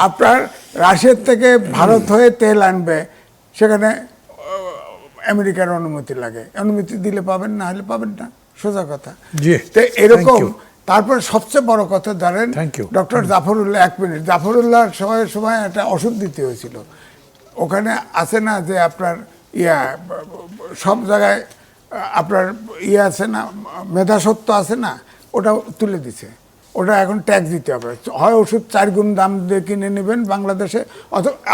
আপনার রাশিয়ার থেকে ভারত হয়ে তেল আনবে, সেখানে আমেরিকার অনুমতি লাগে, অনুমতি দিলে পাবেন, না হলে পাবেন না, সোজা কথা। তো এরকম। তারপর সবচেয়ে বড় কথা ধরেন ডক্টর জাফরুল্লাহ, 1 মিনিট, জাফরুল্লাহ সময় একটা ওষুধ দিতে হয়েছিল। ওখানে আছে না যে আপনার সব জায়গায় আপনার আছে না, মেধাসত্ব আছে না, ওটা তুলে দিছে। ওটা এখন ট্যাক্স দিতে হবে, হয় ওষুধ 4 গুণ দাম দিয়ে কিনে নেবেন বাংলাদেশে,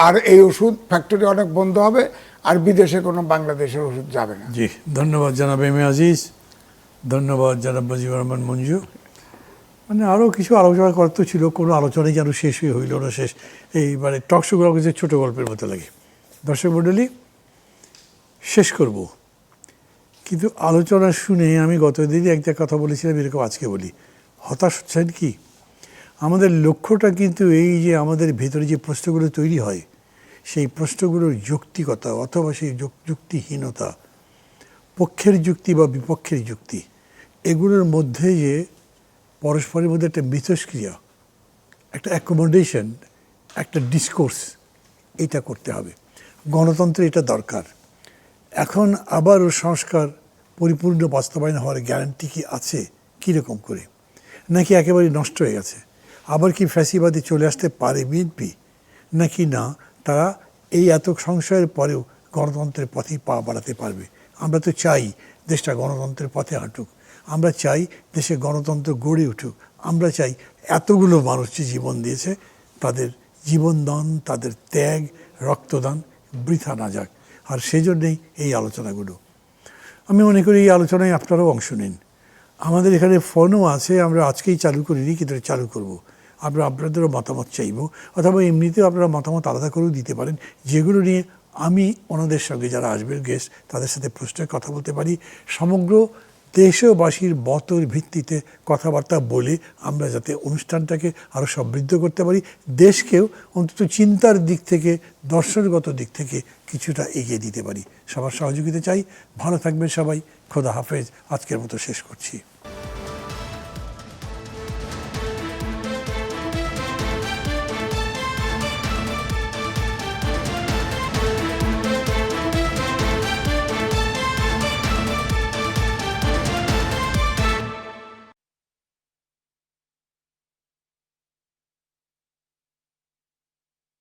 আর এই ওষুধ ফ্যাক্টরি অনেক বন্ধ হবে, আর বিদেশে কোনো বাংলাদেশের ওষুধ যাবে না। জি, ধন্যবাদ জনাব এম এ আজিজ। ধন্যবাদ জনাব মুজিবুর রহমান মঞ্জু। মানে আরও কিছু আলোচনা করার তো ছিল, কোনো আলোচনাই যেন শেষই হইল না। শেষ এই মানে টক শোগুলো কিছু ছোটো গল্পের মতো লাগে। দর্শক মণ্ডলী, শেষ করব, কিন্তু আলোচনা শুনে আমি গতদিনই একটা কথা বলেছিলাম, এরকম আজকে বলি। হতাশ হচ্ছেন কি? আমাদের লক্ষ্যটা কিন্তু এই যে আমাদের ভেতরে যে প্রশ্নগুলো তৈরি হয়, সেই প্রশ্নগুলোর যৌক্তিকতা অথবা সেই যুক্তিহীনতা, পক্ষের যুক্তি বা বিপক্ষের যুক্তি, এগুলোর মধ্যে যে পরস্পরের মধ্যে একটা মিথস্ক্রিয়া, একটা অ্যাকোমোডেশন, একটা ডিসকোর্স, এটা করতে হবে। গণতন্ত্রে এটা দরকার। এখন আবারও সংস্কার পরিপূর্ণ বাস্তবায়ন হওয়ার গ্যারান্টি কি আছে? কীরকম করে? নাকি একেবারে নষ্ট হয়ে গেছে? আবার কি ফ্যাসিবাদী চলে আসতে পারে বিএনপি? নাকি না, তারা এই এত সংশয়ের পরেও গণতন্ত্রের পথেই পা বাড়াতে পারবে? আমরা তো চাই দেশটা গণতন্ত্রের পথে হাঁটুক, আমরা চাই দেশে গণতন্ত্র গড়ে উঠুক, আমরা চাই এতগুলো মানুষ যে জীবন দিয়েছে তাদের জীবনদান, তাদের ত্যাগ, রক্তদান বৃথা না যাক। আর সেজন্যেই এই আলোচনাগুলো। আমি মনে করি এই আলোচনায় আপনারাও অংশ নিন। আমাদের এখানে ফোনও আছে, আমরা আজকেই চালু করিনি, কিন্তু চালু করব। আমরা আপনাদেরও মতামত চাইব, অথবা এমনিতেও আপনারা মতামত আলাদা করেও দিতে পারেন, যেগুলো নিয়ে আমি ওনাদের সঙ্গে যারা আসবেন গেস্ট, তাদের সাথে প্রশ্নে কথা বলতে পারি। সমগ্র দেশবাসীর মতের ভিত্তিতে কথাবার্তা বলে আমরা যাতে অনুষ্ঠানটাকে আরও সমৃদ্ধ করতে পারি, দেশকেও অন্তত চিন্তার দিক থেকে, দর্শনগত দিক থেকে কিছুটা এগিয়ে দিতে পারি। সবার সহযোগিতা চাই। ভালো থাকবেন সবাই। খোদা হাফেজ। আজকের মতো শেষ করছি।